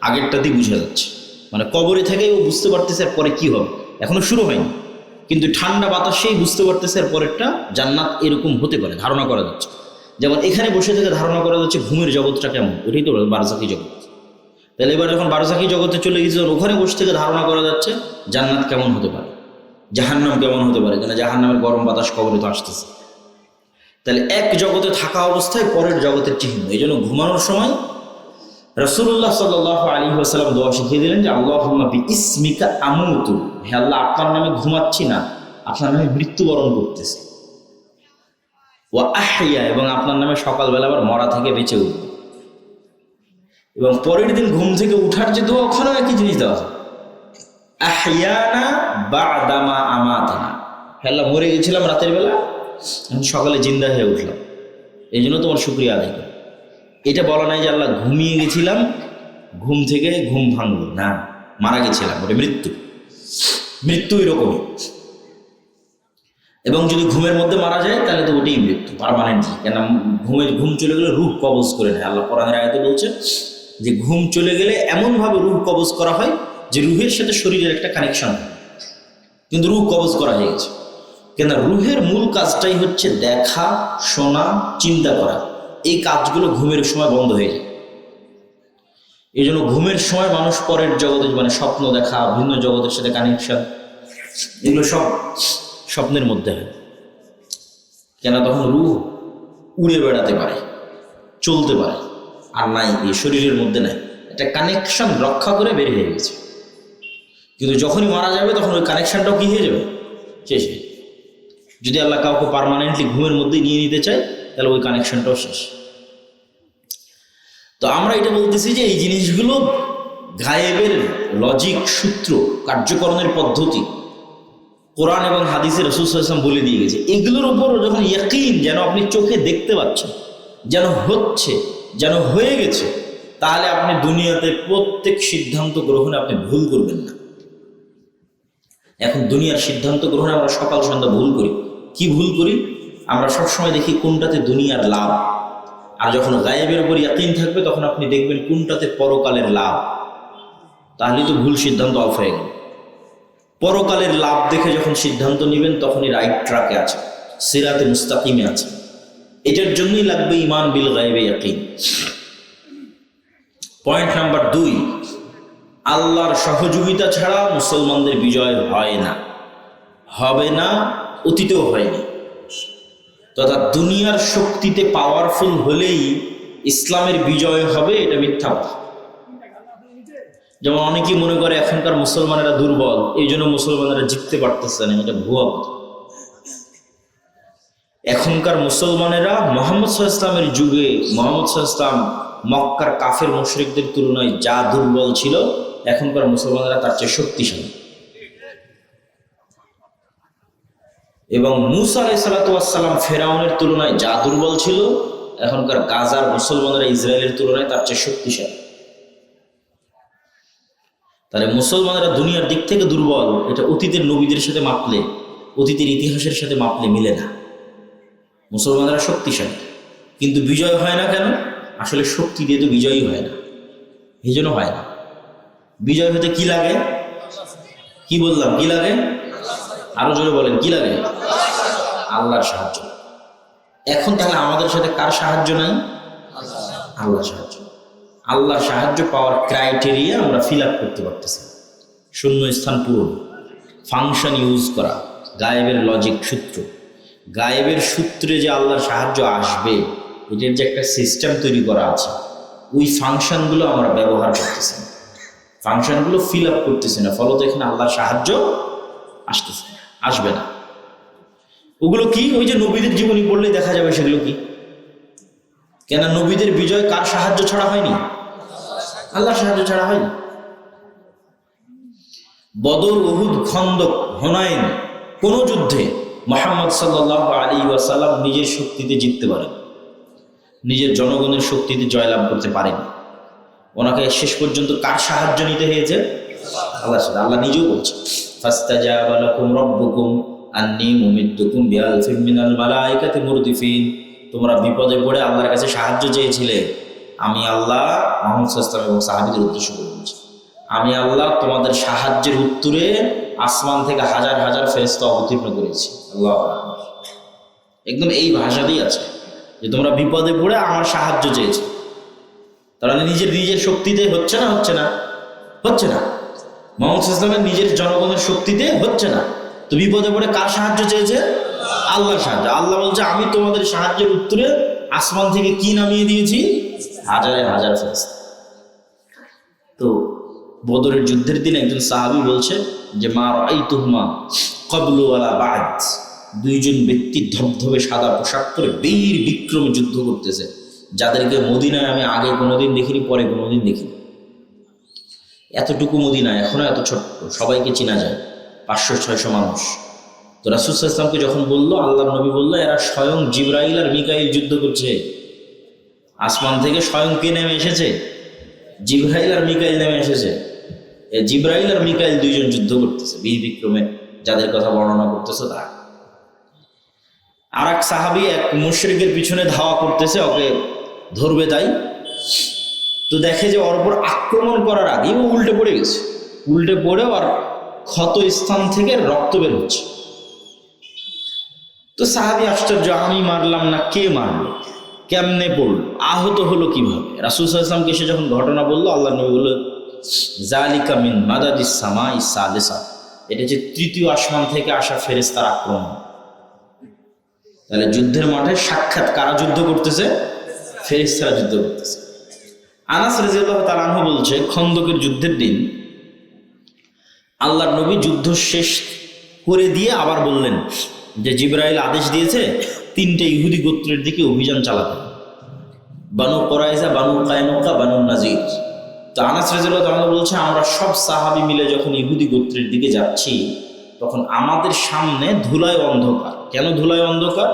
আগেরটাতেই বুঝে যাচ্ছে। মানে কবরে থেকেই ও বুঝতে পারতেছে এর পরে কি হবে, এখনো শুরু হয়নি, কিন্তু ঠান্ডা বাতাসেই বুঝতে পারতেছে এর পরেরটা জান্নাত এরকম হতে পারে, ধারণা করা যাচ্ছে। যেমন এখানে বসে থেকে ধারণা করা যাচ্ছে ঘুমের জগৎটা কেমন, ওইটাই তো বারজাখি জগৎ। তাহলে এবার যখন বারজাখি জগতে চলে গেছে, ওখানে বসে থেকে ধারণা করা যাচ্ছে জান্নাত কেমন হতে পারে, জাহান্নাম কেমন হতে পারে, কেন জাহান্নামের গরম বাতাস কবরে তো আসতেছে। তাহলে এক জগতে থাকা অবস্থায় পরের জগতের চিহ্ন। এই জন্য ঘুমানোর সময় রাসূলুল্লাহ সাল্লাল্লাহু আলাইহি ওয়াসাল্লাম দোয়া শিখিয়ে দিলেন যে আল্লাহুম্মা বিইসমিকা আমুতু, হে আল্লাহ আপনার নামে ঘুমাচ্ছি না, আপনার নামে মৃত্যুবরণ করতেছি। ওয়া আহইয়া, এবং আপনার নামে সকালবেলা আবার মরা থেকে বেঁচে উঠব। এবং পরের দিন ঘুম থেকে উঠার যে দোয়া, ওখানেও একই জিনিস দেওয়া আছে, আহইয়ানা বা'দামা আমাতানা, হে আল্লাহ মরে গেছিলাম রাতের বেলা, সকালে জিন্দা হয়ে উঠলাম, এই জন্য তোমার শুকরিয়া আদায় করি। এটা বলা নাই যে আল্লাহ ঘুমিয়ে গেছিলাম, ঘুম থেকে ঘুম ভাঙলো না, মারা গেছিলাম, ওটা মৃত্যু। মৃত্যু এরকমই। এবং যদি ঘুমের মধ্যে মারা যায় তাহলে তো ওটাই মৃত্যু পার্মানেন্টলি। কেন ঘুম চলে গেলে রূহ কবজ করে নেয়। আল্লাহ কোরআনের আয়াতে বলছে যে ঘুম চলে গেলে এমনভাবে রূহ কবজ করা হয় যে রুহের সাথে শরীরের একটা কানেকশন হয়, কিন্তু রূহ কবজ করা হয়ে গেছে। কেন রুহের মূল কাজটাই হচ্ছে দেখা, শোনা, চিন্তা করা। এই কাজগুলো ঘুমের সময় বন্ধ হয়ে যায়। এই জন্য ঘুমের সময় মানুষ পরের জগতে, মানে স্বপ্ন দেখা, ভিন্ন জগতের সাথে কানেকশন, এগুলো সব স্বপ্নের মধ্যে হয়। কেন তখন রূহ উড়ে বেড়াতে পারে, চলতে পারে, আর নাই, এই শরীরের মধ্যে নাই, একটা কানেকশন রক্ষা করে বের হয়ে গেছে। কিন্তু যখনই মারা যাবে তখন ওই কানেকশনটাও কি হয়ে যাবে, শেষ হয়ে যাবে। যদি আল্লাহ কাউকে পার্মানেন্টলি ঘুমের মধ্যেই নিয়ে নিতে চায় তাহলে ওই কানেকশনটাও শেষ। তো আমরা এটা বলতেছি যে এই জিনিসগুলো গায়েবের লজিক, সূত্র, কার্যকরণের পদ্ধতি কোরআন এবং হাদিসে রাসূল সাল্লাল্লাহু আলাইহি ওয়াসাল্লাম বলে দিয়ে গেছে। এগুলোর উপর যখন ইয়াকিন, যেন আপনি চোখে দেখতে পাচ্ছেন, যেন হচ্ছে, যেন হয়ে গেছে, তাহলে আপনি দুনিয়াতে প্রত্যেক সিদ্ধান্ত গ্রহণে আপনি ভুল করবেন না। এখন দুনিয়ার সিদ্ধান্ত গ্রহণে আমরা সকাল সন্ধ্যা ভুল করি। কি ভুল করি? আমরা সবসময় দেখি কোনটাতে দুনিয়ার লাভ, আর যখন গায়েবের উপর ইয়াকিন থাকবে তখন আপনি দেখবেন কোনটাতে পরকালের লাভ। তাহলেই তো ভুল সিদ্ধান্ত অফ হয়ে গেল। পরকালের লাভ দেখে যখন সিদ্ধান্ত নেবেন তখনই রাইট ট্র্যাকে আছে, সিরাতে মুস্তাকিমে আছে। এটার জন্যই লাগবে ঈমান বিল গায়বে ইয়াকিন। পয়েন্ট নাম্বার 2, আল্লাহর সহযোগিতা ছাড়া মুসলমানদের বিজয় হয় না, হবে না, অতীতেও হয়নি। তথা দুনিয়ার শক্তিতে পাওয়ারফুল হলেই ইসলামের বিজয় হবে, এটা মিথ্যা কথা। যেমন অনেকেই মনে করে এখনকার মুসলমানেরা দুর্বল, এই জন্য মুসলমানেরা জিততে পারতেছে না, এটা ভুয়া কথা। এখনকার মুসলমানেরা মুহাম্মদ সাল্লাল্লাহু আলাইহি ওয়াসাল্লামের যুগে মুহাম্মদ সাল্লাল্লাহু আলাইহি ওয়াসাল্লাম মক্কার কাফের মুশরিকদের তুলনায় যা দুর্বল ছিল, এখনকার মুসলমানেরা তার চেয়ে শক্তিশালী। এবং মূসা আলাইহিস সালাতু ওয়াস সালাম ফেরাউনের তুলনায় যা দুর্বল ছিল, এখনকার গাজার মুসলমানেরা ইসরায়েলের তুলনায় তার চেয়ে শক্তিশালী। তাহলে মুসলমানেরা দুনিয়ার দিক থেকে দুর্বল, এটা অতীতের নবীদের সাথে মাপলে, অতীতের ইতিহাসের সাথে মাপলে মিলে না। মুসলমানেরা শক্তিশালী, কিন্তু বিজয় হয় না কেন? আসলে শক্তি দিয়ে তো বিজয়ই হয় না, এই জন্য হয় না। বিজয় হতে কি লাগে? কি বললাম? কি লাগে? আরো জোরে বলেন, কি লাগে? আল্লাহর সাহায্য। এখন তাহলে আমাদের সাথে কার সাহায্য নাই? আল্লাহর সাহায্য। আল্লাহর সাহায্য পাওয়ার ক্রাইটেরিয়া আমরা ফিল আপ করতে পারতেছি। শূন্য স্থান পূরণ, ফাংশন ইউজ করা, গায়েবের লজিক সূত্র, গায়েবের সূত্রে যে আল্লাহর সাহায্য আসবে, এটার যে একটা সিস্টেম তৈরি করা আছে, ওই ফাংশনগুলো আমরা ব্যবহার করতেছি না, ফাংশনগুলো ফিল আপ করতেছি না, ফলত এখানে আল্লাহর সাহায্য আসতেছে না, আসবে না। ওগুলো কি? ওই যে নবীদের জীবনী পড়লেই দেখা যাবে সেগুলো কি। কেন নবীদের বিজয় কার সাহায্য ছাড়া হয়নি? আল্লাহর সাহায্য ছাড়া হয়নি। বদর, উহুদ, খন্দক, হুনাইন, কোন যুদ্ধে মুহাম্মদ সাল্লাল্লাহু আলাইহি ওয়াসাল্লাম নিজের শক্তিতে জিততে পারেন, নিজের জনগণের শক্তিতে জয়লাভ করতে পারেন। ওনাকে শেষ পর্যন্ত কার সাহায্য নিতে হয়েছে? আল্লাহর সাথে। আল্লাহ নিজেও বলছেন, ফাস্তাজাবা লাকুম রাব্বুকুম আন্নী মুমিদ্দুকুম বিআলফিন মিনাল মালাইকাতি মুরদিফিন। তোমরা বিপদে পড়ে আল্লাহর কাছে সাহায্য চেয়েছিলে, আমি আল্লাহ মুহাম্মদ সাল্লাল্লাহু আলাইহি ওয়াসাল্লাম এবং সাহাবীদের উদ্দেশ্য করে বলছি, আমি আল্লাহ তোমাদের সাহায্যের উত্তরে আসমান থেকে হাজার হাজার ফেরেশতা অবতীর্ণ করেছি। আল্লাহু আকবার। একদম এই ভাষাতেই আছে যে তোমরা বিপদে পড়ে আমার সাহায্য চেয়েছো। তাহলে নিজের নিজের শক্তিতে হচ্ছে না, হচ্ছে না, হচ্ছে না। মুহাম্মদ সাল্লাল্লাহু আলাইহি ওয়াসাল্লামের নিজের জনগণের শক্তিতে হচ্ছে না, তো বিপদে পড়ে কার সাহায্য চেয়েছে? আল্লাহর সাহায্য। আল্লাহ বলছে, আমি তোমাদের সাহায্যের উত্তরে আসমান থেকে কি নামিয়ে দিয়েছি? হাজারে হাজার ফেরেশতা। তো বদরের যুদ্ধের দিন একজন সাহাবী বলছে যে, মা রাআইতুহুমা ক্বাবলু ওয়ালা বা'দ। দুইজন ব্যক্তি ধবধবে সাদা পোশাক পরে বীর বিক্রমে যুদ্ধ করতেছে, যাদেরকে মদিনায় আমি আগে কোনোদিন দেখিনি, পরে কোনোদিন দেখিনি। এতটুকু মদিনা, এখনো এত ছোট্ট, সবাইকে চেনা যায়, 500-600 মানুষ। তো রাসূল সাল্লাল্লাহু আলাইহি ওয়াসাল্লামকে যখন বললো, আল্লাহর নবী বললো, এরা স্বয়ং জিবরাইল আর মিকাইল যুদ্ধ করছে। আসমান থেকে স্বয়ং কে নেমে এসেছে? জিবরাইল আর মিকাইল নেমে এসেছে। জিবরাইল আর মিকাইল দুইজন যুদ্ধ করতেছে বীর বিক্রমে, যাদের কথা বর্ণনা করতেছে তারা। আর এক সাহাবী এক মুশরিকের পিছনে ধাওয়া করতেছে, ওকে ধরবে তাই। তো দেখে যে ওর উপর আক্রমণ করার আগেই ও উল্টে পড়ে গেছে, উল্টে পড়ে আর ক্ষত স্থান থেকে রক্ত বের হচ্ছে। তো সাহাবী আশ্চর্য, আমি মারলাম না, কে মারলো, কেমনে পড়ল, আহত হলো কিভাবে? রাসূল সাল্লাল্লাহু আলাইহি ওয়াসাল্লামকে এসে যখন ঘটনা বললো, আল্লাহর নবী বলল, যালিকা মিন মাদাদিস সামাই সালিসা। এটা যে তৃতীয় আসমান থেকে আসা ফেরেশতার আক্রমণ। তাহলে যুদ্ধের মাঠে সাক্ষাৎ কারা যুদ্ধ করতেছে? ফেরেশতারা যুদ্ধ করতেছে। আনাস রাদিয়াল্লাহু তাআলা আনহু বলছে, খন্দকের যুদ্ধের দিন আল্লাহর নবী যুদ্ধ শেষ করে দিয়ে আবার বললেন যে, জিবরাইল আদেশ দিয়েছে 3টে ইহুদি গোত্রের দিকে অভিযান চালাতে, বানু কুরাইজা, বানু কায়নুকা, বানু নাজির। তো আনাস রাদিয়াল্লাহু তাআলা বলছে, আমরা সব সাহাবী মিলে যখন ইহুদি গোত্রের দিকে যাচ্ছি, তখন আমাদের সামনে ধুলায় অন্ধকার। কেন ধুলায় অন্ধকার?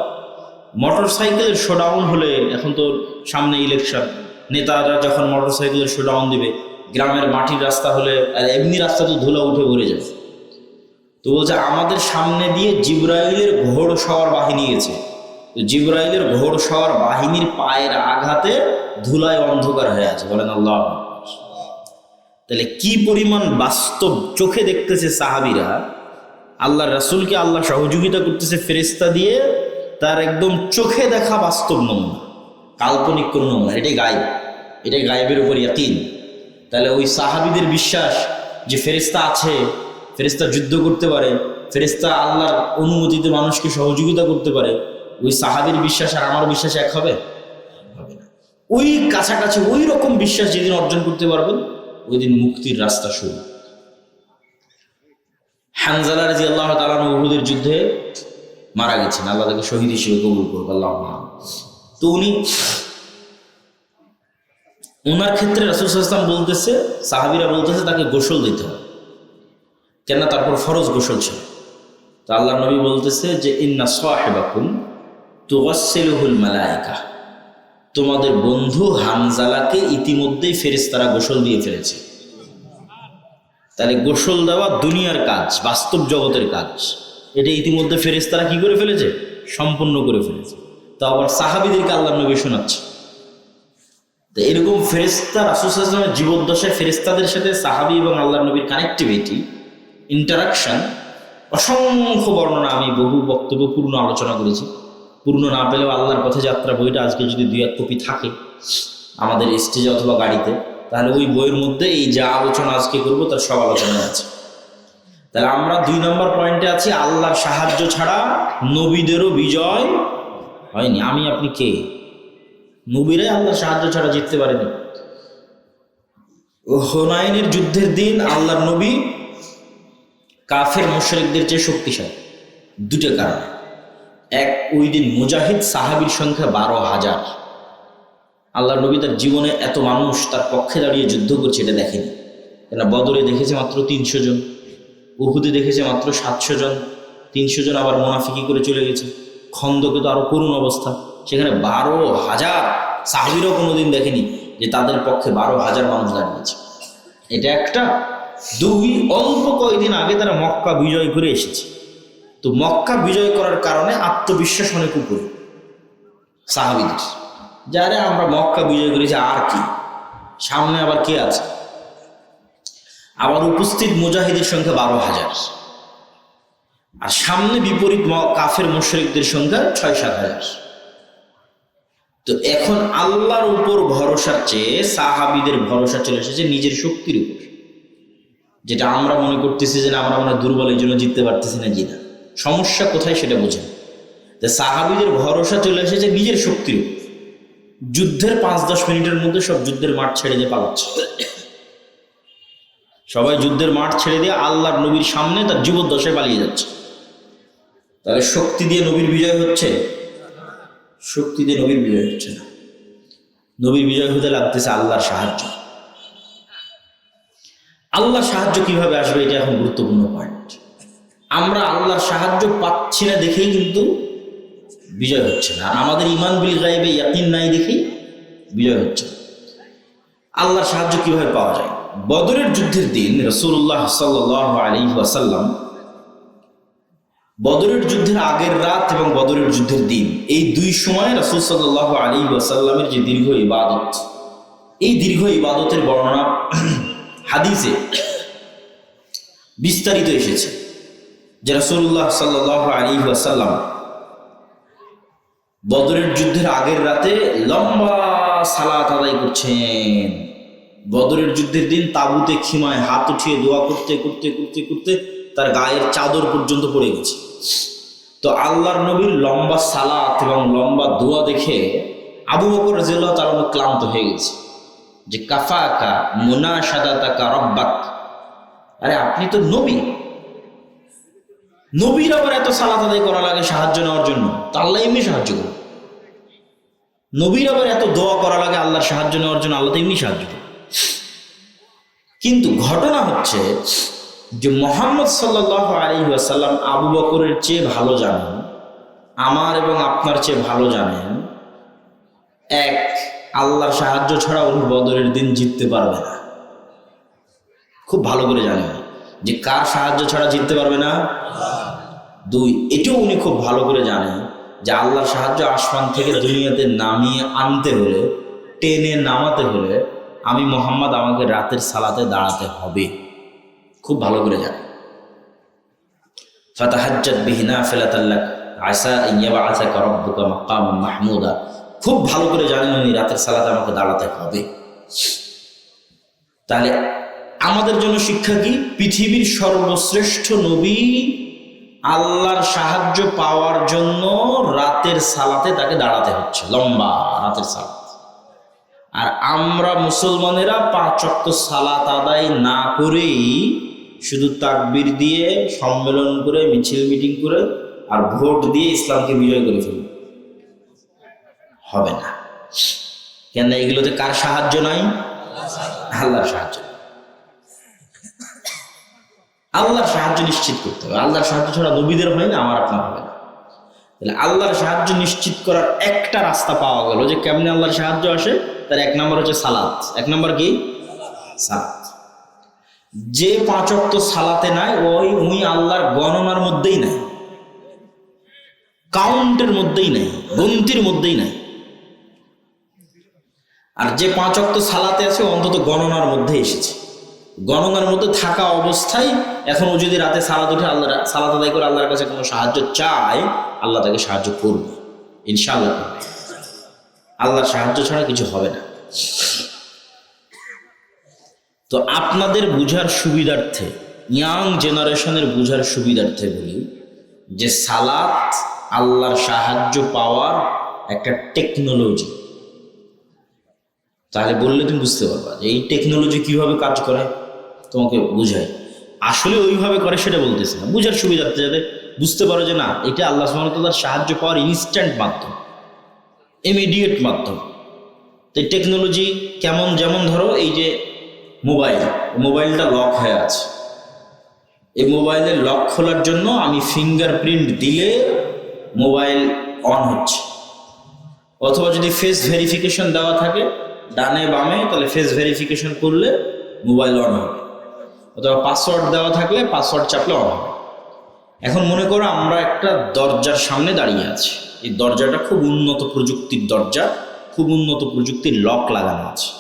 মোটর সাইকেলের শোডাউন হলে, এখন তো সামনে ইলেকশন, নেতারা যখন মোটর সাইকেলের শোডাউন দিবে, গ্রামের মাটির রাস্তা হলে আর এমনি রাস্তা তো ধুলা উঠে ভরে যাবে। তো বলছে, আমাদের সামনে দিয়ে জিবরাইলের ঘোড় সওয়ার বাহিনী গেছে। তো জিবরাইলের ঘোড় সওয়ার বাহিনীর পায়ের আঘাতে ধুলায় অন্ধকার হয়ে আছে। বলেন আল্লাহ। তাহলে কি পরিমাণ বাস্তব চোখে দেখতেছে সাহাবীরা, আল্লাহর রাসূলকে আল্লাহ সহযোগিতা করতেছে ফেরেশতা দিয়ে, তার একদম চোখে দেখা বাস্তব নমুনা, কাল্পনিক কোন নমুনা। এটাই গায়েব, এটাই গায়েবের উপর ইয়াকিন। তাহলে ওই সাহাবীদের বিশ্বাস যে ফেরেশতা আছে, ফেরেশতা যুদ্ধ করতে পারে, ফেরেশতা আল্লাহর অনুমতিতে মানুষকে সহযোগিতা করতে পারে, ওই সাহাবীর বিশ্বাস আর আমার বিশ্বাস এক হবে? হবে না। ওই কাছাকাছি ওই রকম বিশ্বাস যেদিন অর্জন করতে পারবেন, ওই দিন মুক্তির রাস্তা শুরু। হানজালা রাদিয়াল্লাহু তাআলা উহুদের যুদ্ধে মারা গেছেন, আল্লাহ তাকে শহীদ হিসেবে কবুল করুক, আল্লাহুম্মা। তো ওনার ক্ষেত্রে রাসূল সাল্লাল্লাহু আলাইহি ওয়াসাল্লাম বলতেছে, সাহাবীরা বলতেছে তাকে গোসল দিতে হবে, কেননা তারপর ফরজ গোসল ছিল। তো আল্লাহ নবী বলতেছে যে ইন্না সাহিবাকুম তুগাসসিলুহুল মালায়েকা, তোমাদের বন্ধু হানজালাকে ইতিমধ্যেই ফেরেশতারা গোসল দিয়ে ফেলেছে। তাহলে গোসল দেওয়া দুনিয়ার কাজ, বাস্তব জগতের কাজ, এটা ইতিমধ্যে ফেরেশতারা কি করে ফেলেছে? সম্পূর্ণ করে ফেলেছে। তো আবার সাহাবীদেরকে আল্লাহ নবী শোনাচ্ছে। তো এরকম ফেরেশতা রাসূল সাল্লাল্লাহু আলাইহি ওয়াসাল্লামের জীবদ্দশায় ফেরেশতাদের সাথে সাহাবী এবং আল্লাহ নবীর কানেক্টিভিটি, ইন্টারাকশন, অসংখ্য বর্ণনা, আমি বহু বক্তব্য পূর্ণ আলোচনা করেছি। পূর্ণ না পেলেও আল্লাহর পথে যাত্রা বইটা আজকে যদি 2-1 কপি থাকে আমাদের স্টেজে অথবা গাড়িতে, তাহলে ওই বইয়ের মধ্যে এই যা আলোচনা আজকে করবো তার সব আলোচনা আছে। তাহলে আমরা 2 নম্বর পয়েন্টে আছি, আল্লাহর সাহায্য ছাড়া নবীদেরও বিজয় হয়নি। আমি আপনি কে? নবীরাই আল্লাহর সাহায্য ছাড়া জিততে পারেনি। হুনাইনের যুদ্ধের দিন আল্লাহর নবী কাফের মুশরিকদের চেয়ে শক্তিশালী, 2টা কারণে। এক, ওই দিন মুজাহিদ সাহাবীর সংখ্যা 12,000। আল্লাহর নবী তার জীবনে এত মানুষ তার পক্ষে দাঁড়িয়ে যুদ্ধ করছে এটা দেখেনি। কেন? বদরে দেখেছে মাত্র 300 জন, উহুদে দেখেছে মাত্র 700 জন, 300 জন আবার মুনাফিকি করে চলে গেছে। খন্দকে তো আরো করুণ অবস্থা, সেখানে 12,000 সাহাবীরাও কোনোদিন দেখেনি যে তাদের পক্ষে 12,000 মানুষ দাঁড়িয়েছে। এটা একটা। 2, অল্প কয়েকদিন আগে তারা মক্কা বিজয় করে এসেছে। তো মক্কা বিজয় করার কারণে আত্মবিশ্বাস অনেক উপরে সাহাবীদের, যারা আমরা মক্কা বিজয় করেছি আর কি, সামনে আবার কে আছে। আবার উপস্থিত মুজাহিদের সংখ্যা 12,000, আর সামনে বিপরীত কাফের মুশরিকদের সংখ্যা 6-7,000। তো এখন আল্লাহর উপর ভরসার চেয়ে সাহাবীদের ভরসা চলে এসেছে নিজের শক্তির উপর, যেটা আমরা মনে করতেছি যে আমরা মনে দুর্বল, এই জন্য জিততে পারতেছি না। জি না, সমস্যা কোথায় সেটা বুঝেন। যে সাহাবীদের ভরসা চলে এসেছে নিজের শক্তির উপর। যুদ্ধের 5-10 মিনিটের মধ্যে সব যুদ্ধের মাঠ ছেড়ে দিয়ে পালাচ্ছে, সবাই যুদ্ধের মাঠ ছেড়ে দিয়ে আল্লাহর নবীর সামনে তার জীবদ্দশায় পালিয়ে যাচ্ছে। তাহলে শক্তি দিয়ে নবীর বিজয় হচ্ছে? শক্তি দিয়ে নবীর বিজয় হচ্ছে না। নবীর বিজয় হতে লাগতেছে আল্লাহর সাহায্য। আল্লাহর সাহায্য কিভাবে আসবে, এটা এখন গুরুত্বপূর্ণ পয়েন্ট। আমরা আল্লাহর সাহায্য পাচ্ছি না দেখেই কিন্তু বিজয় হচ্ছে না, আমাদের ঈমান বিল গায়বে ইয়াকিন নাই দেখেই বিজয় হচ্ছে না। আল্লাহর সাহায্য কিভাবে পাওয়া যায়? বদরের যুদ্ধের দিন রাসূলুল্লাহ সাল্লাল্লাহু আলাইহি ওয়াসাল্লাম বদরের যুদ্ধের আগের রাত এবং বদরের যুদ্ধের দিন, এই 2 সময় রাসূল সাল্লাল্লাহু আলাইহি ওয়াসাল্লামের যে দীর্ঘ ইবাদত, এই দীর্ঘ ইবাদতের বর্ণনা হাদিসে বিস্তারিত এসেছে যে রাসূলুল্লাহ সাল্লাল্লাহু আলাইহি ওয়াসাল্লাম বদরের যুদ্ধের আগের রাতে লম্বা সালাত আদায় করছেন। বদরের যুদ্ধের দিন তাবুতে খিমায় হাত উঠিয়ে দোয়া করতে করতে করতে করতে তার গায়ের চাদর পর্যন্ত পড়ে গেছে। তো আল্লাহর নবীর লম্বা সালাত এবং লম্বা দোয়া দেখে আবু বকর রাদিয়াল্লাহু তাআলা ক্লান্ত হয়ে গেছে, যে কাফাকা মুনাশাদাতাকা রাব্বাক, আরে আপনি তো নবী, নবীর আবার এত সালাত আদায় করা লাগে সাহায্য নেওয়ার জন্য? তা আল্লাহ এমনি সাহায্য করে। নবীর আবার এত দোয়া করা লাগে আল্লাহর সাহায্য নেওয়ার জন্য? আল্লাহ তো এমনি সাহায্য করে। কিন্তু ঘটনা হচ্ছে যে মুহাম্মদ সাল্লাল্লাহু আলাইহি ওয়াসাল্লাম আবু বকরের চেয়ে ভালো জানেন, আমার এবং আপনার চেয়ে ভালো জানেন, এক, আল্লাহর সাহায্য ছাড়া উনি বদরের দিন জিততে পারবে না। খুব ভালো করে জানেন যে কার সাহায্য ছাড়া জিততে পারবে না। 2, এটাও উনি খুব ভালো করে জানেন যে আল্লাহর সাহায্য আসমান থেকে দুনিয়াতে নামিয়ে আনতে হলে, টেনে নামাতে হলে আমি মুহাম্মদ আমাকে রাতের সালাতে দাঁড়াতে হবে। খুব ভালো করে জানেন। ফাতাহাজ্জাত বিহি নাফিলাতান লাক আসা আন ইয়াবআসাকা রাব্বুকা মাকামান মাহমুদা। খুব ভালো করে জানেন উনি রাতের সালাতে আমাকে দাঁড়াতে হবে। তাহলে আমাদের জন্য শিক্ষা কি? পৃথিবীর সর্বশ্রেষ্ঠ নবী আল্লাহর সাহায্য পাওয়ার জন্য রাতের সালাতে তাকে দাঁড়াতে হচ্ছে, লম্বা রাতের সালাত। আর আমরা মুসলমানেরা 5 ওয়াক্ত সালাত আদায় না করেই শুধু তাকবীর দিয়ে, সম্মেলন করে, মিছিল মিটিং করে আর ভোট দিয়ে ইসলামকে বিজয় করে ফেলব, হবে না। কেন? এগুলোতে কার সাহায্য নাই? আল্লাহর সাহায্য। আল্লাহর সাহায্য নিশ্চিত করতে হবে। আল্লাহর সাহায্য ছাড়া নবীদের হয় না, আমার আপনার হবে না। তাহলে আল্লাহর সাহায্য নিশ্চিত করার একটা রাস্তা পাওয়া গেল যে কেমনে আল্লাহর সাহায্য আসে। তার 1 নম্বর হচ্ছে সালাত। 1 নম্বর কি? সালাত। যে 5 ওয়াক্ত সালাতে নাই, ওই আল্লাহর গণনার মধ্যেই নাই, কাউন্টের মধ্যেই নাই, গন্তির মধ্যেই নাই। আর যে 5 ওয়াক্ত সালাতে আছে অন্তত গণনার মধ্যে এসেছে। গণনার মধ্যে থাকা অবস্থায় এখন ও যদি রাতে সালাত উঠে আল্লাহ সালাত আদায় করে আল্লাহর কাছে কোনো সাহায্য চায়, আল্লাহ তাকে সাহায্য করবে, ইনশাআল্লাহ করবে। আল্লাহর সাহায্য ছাড়া কিছু হবে না। তো আপনাদের বুঝার সুবিধার্থে, ইয়াং জেনারেশনের বুঝার সুবিধার্থে বলি যে সালাত আল্লাহর সাহায্য পাওয়ার একটা টেকনোলজি। তাহলে বললে তুমি বুঝতে পারবা যে এই টেকনোলজি কিভাবে কাজ করে, তোমাকে বুঝায়। আসলে ওইভাবে করে সেটা বলতেছে না, বুঝার সুবিধার্থে, যাতে বুঝতে পারো যে না, এটা আল্লাহ সুবহানাহু ওয়া তাআলার সাহায্য পাওয়ার ইনস্ট্যান্ট মাধ্যম, ইমিডিয়েট মাধ্যম। তো এই টেকনোলজি কেমন? যেমন ধরো এই যে মোবাইলটা লক হয়ে আছে, এই মোবাইলের লক খোলার জন্য আমি ফিঙ্গারপ্রিন্ট দিলে মোবাইল অন হচ্ছে, অথবা যদি ফেস ভেরিফিকেশন দেওয়া থাকে ডানে বামে, তাহলে ফেস ভেরিফিকেশন করলে মোবাইল অন হবে, অথবা পাসওয়ার্ড দেওয়া থাকলে পাসওয়ার্ড চাপলে অন হবে। এখন মনে করো আমরা একটা দরজার সামনে দাঁড়িয়ে আছি, এই দরজাটা খুব উন্নত প্রযুক্তির দরজা, খুব উন্নত প্রযুক্তির লক লাগানো আছে।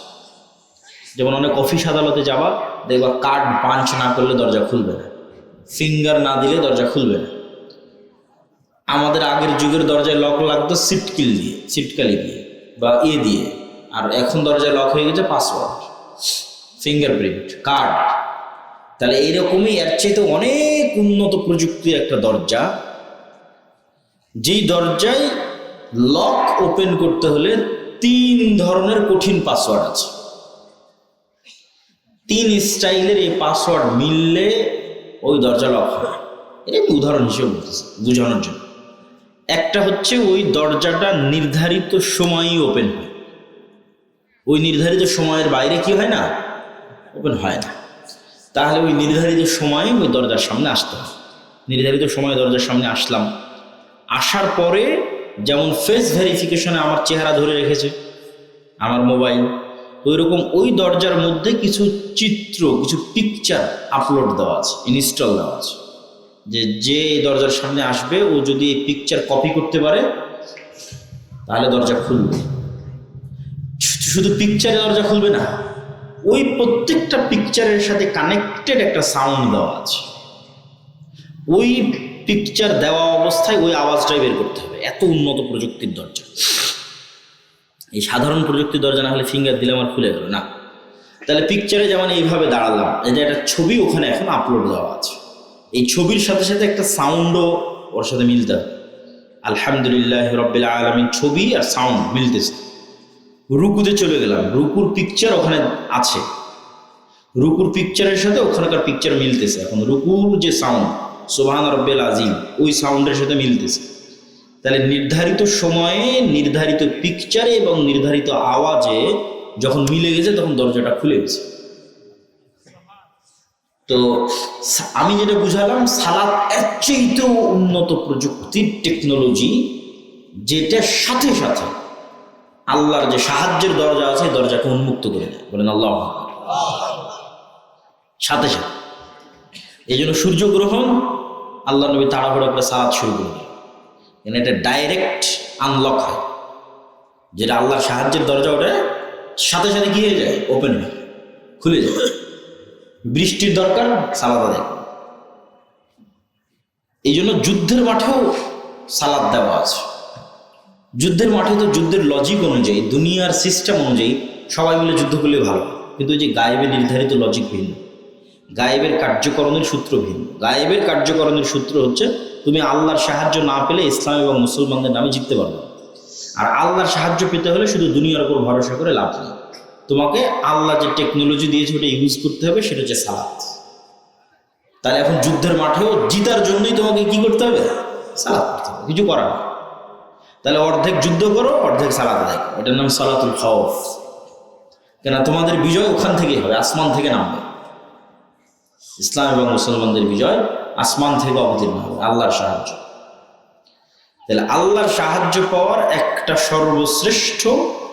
যেমন অনেক অফিস আদালতে যাবা, দেখবা কার্ড পাঞ্চ না করলে দরজা খুলবে না, ফিঙ্গার না দিলে দরজা খুলবে না। আমাদের আগের যুগের দরজায় লক লাগতো সিটকালি দিয়ে বা দিয়ে, আর এখন দরজায় লক হয়ে গেছে পাসওয়ার্ড, ফিঙ্গারপ্রিন্ট, কার্ড। তাহলে এইরকমই এর চাইতে অনেক উন্নত প্রযুক্তির একটা দরজা, যেই দরজায় লক ওপেন করতে হলে 3 ধরনের কঠিন পাসওয়ার্ড আছে। 3 স্টাইলের এই পাসওয়ার্ড মিললে ওই দরজা লক হয়। এটা আমি উদাহরণ হিসেবে বলতেছি বোঝানোর জন্য। একটা হচ্ছে ওই দরজাটা নির্ধারিত সময়ই ওপেন হয়, ওই নির্ধারিত সময়ের বাইরে কি হয় না, ওপেন হয় না। তাহলে ওই নির্ধারিত সময়ে ওই দরজার সামনে আসতে হয়। নির্ধারিত সময়ে দরজার সামনে আসলাম, আসার পরে যেমন ফেস ভেরিফিকেশনে আমার চেহারা ধরে রেখেছে আমার মোবাইল, ওই রকম ওই দরজার মধ্যে কিছু চিত্র, কিছু পিকচার আপলোড দেওয়া আছে, ইনস্টল দেওয়া আছে, যে দরজার সামনে আসবে ও যদি এই পিকচার কপি করতে পারে তাহলে দরজা খুলবে। শুধু পিকচারে দরজা খুলবে না, ওই প্রত্যেকটা পিকচারের সাথে কানেক্টেড একটা সাউন্ড দেওয়া আছে। ওই পিকচার দেওয়া অবস্থায় ওই আওয়াজটাই বের করতে হবে। এত উন্নত প্রযুক্তির দরজা। এই সাধারণ প্রযুক্তির দরজা না হলে ফিঙ্গার দিলে আমার খুলে গেল না। তাহলে পিকচারে যেমন এইভাবে দাঁড়ালাম, এই যে একটা ছবি ওখানে এখন আপলোড দেওয়া আছে, এই ছবির সাথে সাথে একটা সাউন্ডও ওর সাথে মিলতে হবে। আলহামদুলিল্লাহ রাব্বিল আলামিন, ছবি আর সাউন্ড মিলতেছে। রুকুতে চলে গেলাম, রুকুর পিকচার ওখানে আছে, রুকুর পিকচারের সাথে ওখানকার পিকচার মিলতেছে। এখন রুকুর যে সাউন্ড সুবহান রাব্বিল আযীম, ওই সাউন্ডের সাথে মিলতেছে। তাহলে নির্ধারিত সময়ে নির্ধারিত পিকচারে এবং নির্ধারিত আওয়াজে যখন মিলে গেছে তখন দরজাটা খুলে গেছে। তো আমি যেটা বুঝালাম, সালাত এর চেয়েও উন্নত প্রযুক্তির টেকনোলজি, যেটার সাথে সাথে আল্লাহর যে সাহায্যের দরজা আছে দরজাকে উন্মুক্ত করে দেয়। বলেন আল্লাহ। সাথে সাথে এই জন্য সূর্যগ্রহণ আল্লাহ নবী তাড়াহুড়ো করে সালাত শুরু করে দেয়, মানে এটা ডাইরেক্ট আনলক হয়। যেটা আল্লাহর সাহায্যের দরজা, ওটা সাথে সাথে কি হয়ে যায়, ওপেন হয়ে খুলে যায়। বৃষ্টির দরকার, সালাত আদায় করে। এই জন্য যুদ্ধের মাঠেও সালাত দেওয়া আছে। যুদ্ধের মাঠে তো যুদ্ধের লজিক অনুযায়ী, দুনিয়ার সিস্টেম অনুযায়ী সবাই মিলে যুদ্ধ করলে ভালো, কিন্তু ওই যে গায়েবের নির্ধারিত লজিক ভিন্ন, গায়েবের কার্যকরণের সূত্র ভিন্ন। গায়েবের কার্যকরণের সূত্র হচ্ছে তুমি আল্লাহর সাহায্য না পেলে ইসলাম এবং মুসলমানদের নামে জিততে পারবে, আর আল্লাহর সাহায্য পেতে হলে শুধু দুনিয়ার উপর ভরসা করে লাভ নেই। তোমাকে আল্লাহ যে টেকনোলজি দিয়েছে ওটা ইউজ করতে হবে, সেটা হচ্ছে সালাত। তাহলে এখন যুদ্ধের মাঠেও জিতার জন্যই তোমাকে কি করতে হবে? সালাত করতে হবে, কিছু করার নেই। তাহলে অর্ধেক যুদ্ধ করো, অর্ধেক সালাত আদায় করো, এটার নাম সালাতুল খাউফ। কেন? তোমাদের বিজয় ওখান থেকেই হবে, আসমান থেকে নামবে। ইসলাম এবং মুসলমানদের বিজয় আসমান থেকে অবতীর্ণ হবে, আল্লাহর সাহায্য। তাহলে আল্লাহর সাহায্য পাওয়ার একটা সর্বশ্রেষ্ঠ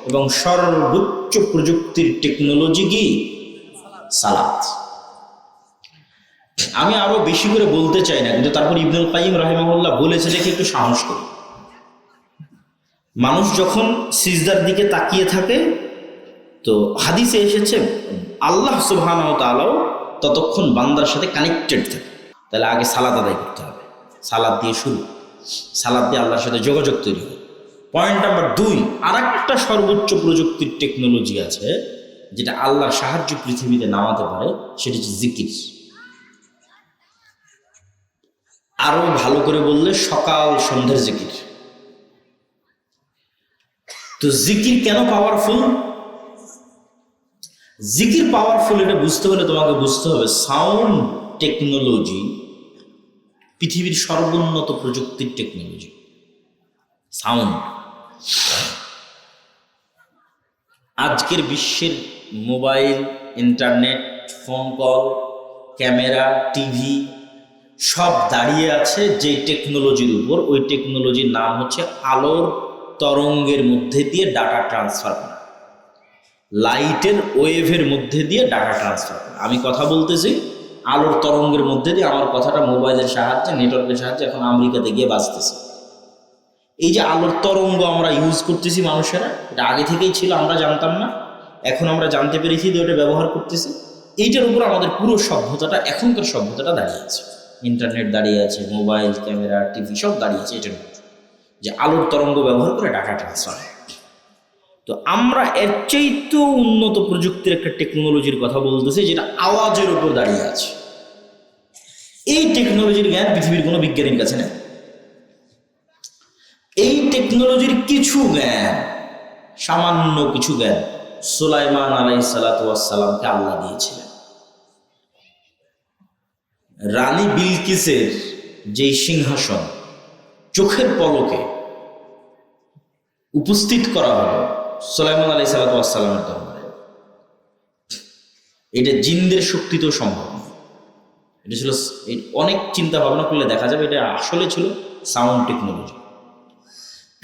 এবং সর্বোচ্চ প্রযুক্তির টেকনোলজি কি? সালাত। আমি আরো বেশি করে বলতে চাই না, কিন্তু তারপর ইবনুল কাইয়িম রাহিমাহুল্লাহ বলেছে দেখে একটু সাহস করি। মানুষ যখন সিজদার দিকে তাকিয়ে থাকে, তো হাদিসে এসেছে আল্লাহ সুবহানাহু ওয়া তাআলাও ততক্ষণ বান্দার সাথে কানেক্টেড থাকে। তাহলে আগে সালাত আদায় করতে হবে, সালাত দিয়ে শুরু, সালাত দিয়ে আল্লাহর সাথে যোগাযোগ তৈরি হয়। পয়েন্ট নাম্বার 2, আর একটা সর্বোচ্চ প্রযুক্তির টেকনোলজি আছে যেটা আল্লাহর সাহায্য পৃথিবীতে নামাতে পারে, সেটা হচ্ছে জিকির। আরো ভালো করে বললে সকাল সন্ধ্যের জিকির। তো জিকির কেন পাওয়ারফুল? জিকির পাওয়ারফুল এটা বুঝতে হলে তোমাকে বুঝতে হবে সাউন্ড টেকনোলজি পৃথিবীর সর্বোন্নত প্রযুক্তির টেকনোলজি। সাউন্ড আজকের বিশ্বের mobile, internet, phone call, camera, TV সব দাঁড়িয়ে আছে যে টেকনোলজির উপর। ওই টেকনোলজির নাম হচ্ছে আলোর তরঙ্গের মধ্যে দিয়ে ডাটা ট্রান্সফার করা, লাইটের ওয়েভের মধ্যে দিয়ে ডাটা ট্রান্সফার করা। আমি কথা বলতেছি আলোর তরঙ্গের মধ্যে দিয়ে, আমার কথাটা মোবাইলের সাহায্যে, নেটওয়ার্কের সাহায্যে এখন আমেরিকাতে গিয়ে বাজতেছে। এই যে আলোর তরঙ্গ আমরা ইউজ করতেছি মানুষেরা, এটা আগে থেকেই ছিল, আমরা জানতাম না, এখন আমরা জানতে পেরেছি যে ওটা ব্যবহার করতেছি। এইটার উপর আমাদের পুরো সভ্যতাটা, এখনকার সভ্যতাটা দাঁড়িয়ে আছে। ইন্টারনেট দাঁড়িয়ে আছে, মোবাইল, ক্যামেরা, টিভি সব দাঁড়িয়ে আছে এটার উপর, যে আলোর তরঙ্গ ব্যবহার করে ডাটা ট্রান্সফার। তো আমরা এর চাইতেও উন্নত প্রযুক্তির একটা টেকনোলজির কথা বলতেছি, যেটা আওয়াজের উপর দাঁড়িয়ে আছে। এই টেকনোলজির জ্ঞান পৃথিবীর কোনো বিজ্ঞানীর কাছে নেই। এই টেকনোলজির কিছু জ্ঞান, সামান্য কিছু জ্ঞান সুলাইমান আলাইহিস সালাতু ওয়াস সালামকে আল্লাহ দিয়েছিলেন। রানী বিলকিসের যে সিংহাসন চোখের পলকে উপস্থিত করা হলো সুলাইমান আলাইহিস সালাতু ওয়াস সালামের দরবারে, এটা জিনদের শক্তিতেও সম্ভব না। এটা ছিল, অনেক চিন্তা ভাবনা করলে দেখা যাবে এটা আসলে ছিল সাউন্ড টেকনোলজি।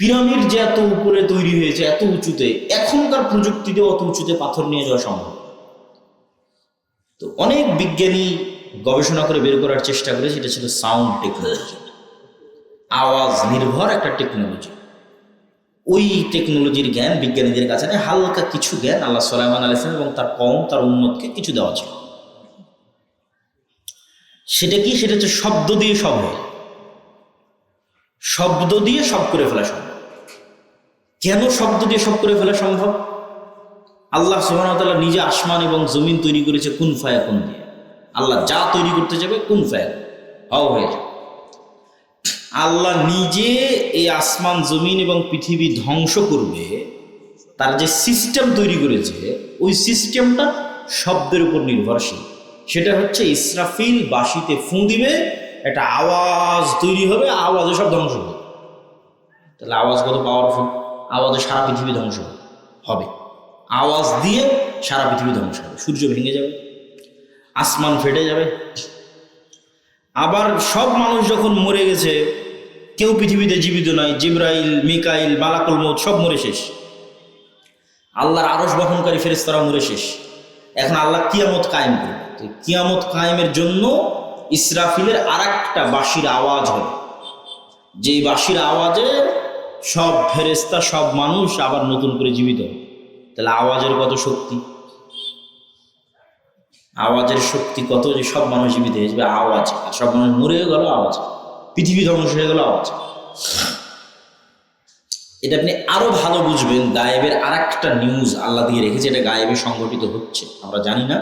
পিরামিড যে এত উপরে তৈরি হয়েছে, এত উঁচুতে, এখনকার প্রযুক্তিতে অত উঁচুতে পাথর নিয়ে যাওয়া সম্ভব। তো অনেক বিজ্ঞানী গবেষণা করে বের করার চেষ্টা করে, সেটা ছিল সাউন্ড টেকনোলজি, আওয়াজ নির্ভর একটা টেকনোলজি। ওই টেকনোলজির জ্ঞান বিজ্ঞানীদের কাছে নেই। হালকা কিছু জ্ঞান আল্লাহ সুলাইমান আলাইহিস সালাম এবং তার কওম, তার উম্মতকে কিছু দেওয়া ছিল। সেটা কি? সেটা হচ্ছে শব্দ দিয়ে সব হয়, শব্দ দিয়ে সব করে ফেলা সম্ভব। কেন শব্দ দিয়ে সব করে ফেলা সম্ভব? আল্লাহ সুবহানাহু ওয়া তাআলা নিজে আসমান এবং জমিন তৈরি করেছে কুন ফায়াকুন দিয়ে। আল্লাহ যা তৈরি করতে যাবে কুন ফায়াকুন, হও হয়ে যাবে। আল্লাহ নিজে এই আসমান, জমিন এবং পৃথিবী ধ্বংস করবে, তার যে সিস্টেম তৈরি করেছে, ওই সিস্টেমটা শব্দের উপর নির্ভরশীল। সেটা হচ্ছে ইসরাফিল বাঁশিতে ফুঁ দিবে, একটা আওয়াজ তৈরি হবে, আওয়াজে সব ধ্বংস হবে। তাহলে আওয়াজ কত পাওয়ারফুল! আওয়াজে সারা পৃথিবী ধ্বংস হবে, আওয়াজ দিয়ে সারা পৃথিবী ধ্বংস হবে। সূর্য ভেঙে যাবে, আসমান ফেটে যাবে। আবার সব মানুষ যখন মরে গেছে, কেউ পৃথিবীতে জীবিত নাই, জিবরাইল, মিকাইল, মালাকুল মউত সব মরে শেষ। আল্লাহর আরশ বহনকারী ফেরেশতারা মরে শেষ। এখন আল্লাহ কিয়ামত কায়েম করবে। কিয়ামত কায়েমের জন্য ইসরাফিলের আরেকটা বাঁশির আওয়াজ হবে, যেই বাঁশির আওয়াজে সব ফেরেশতা, সব মানুষ আবার নতুন করে জীবিত হবে। তাহলে আওয়াজের কত শক্তি! আওয়াজের শক্তি কত, যে সব মানুষ জীবিত হয়ে যাবে আওয়াজ, আর সব মানুষ মরে গেল আওয়াজ, পৃথিবী ধ্বংস হয়ে গেল আওয়াজ। এটা আপনি আরো ভালো বুঝবেন, গায়েবের আরেকটা নিউজ আল্লাহ দিয়ে রেখেছে। এটা গায়েবে সংঘটিত হচ্ছে, আমরা জানি না,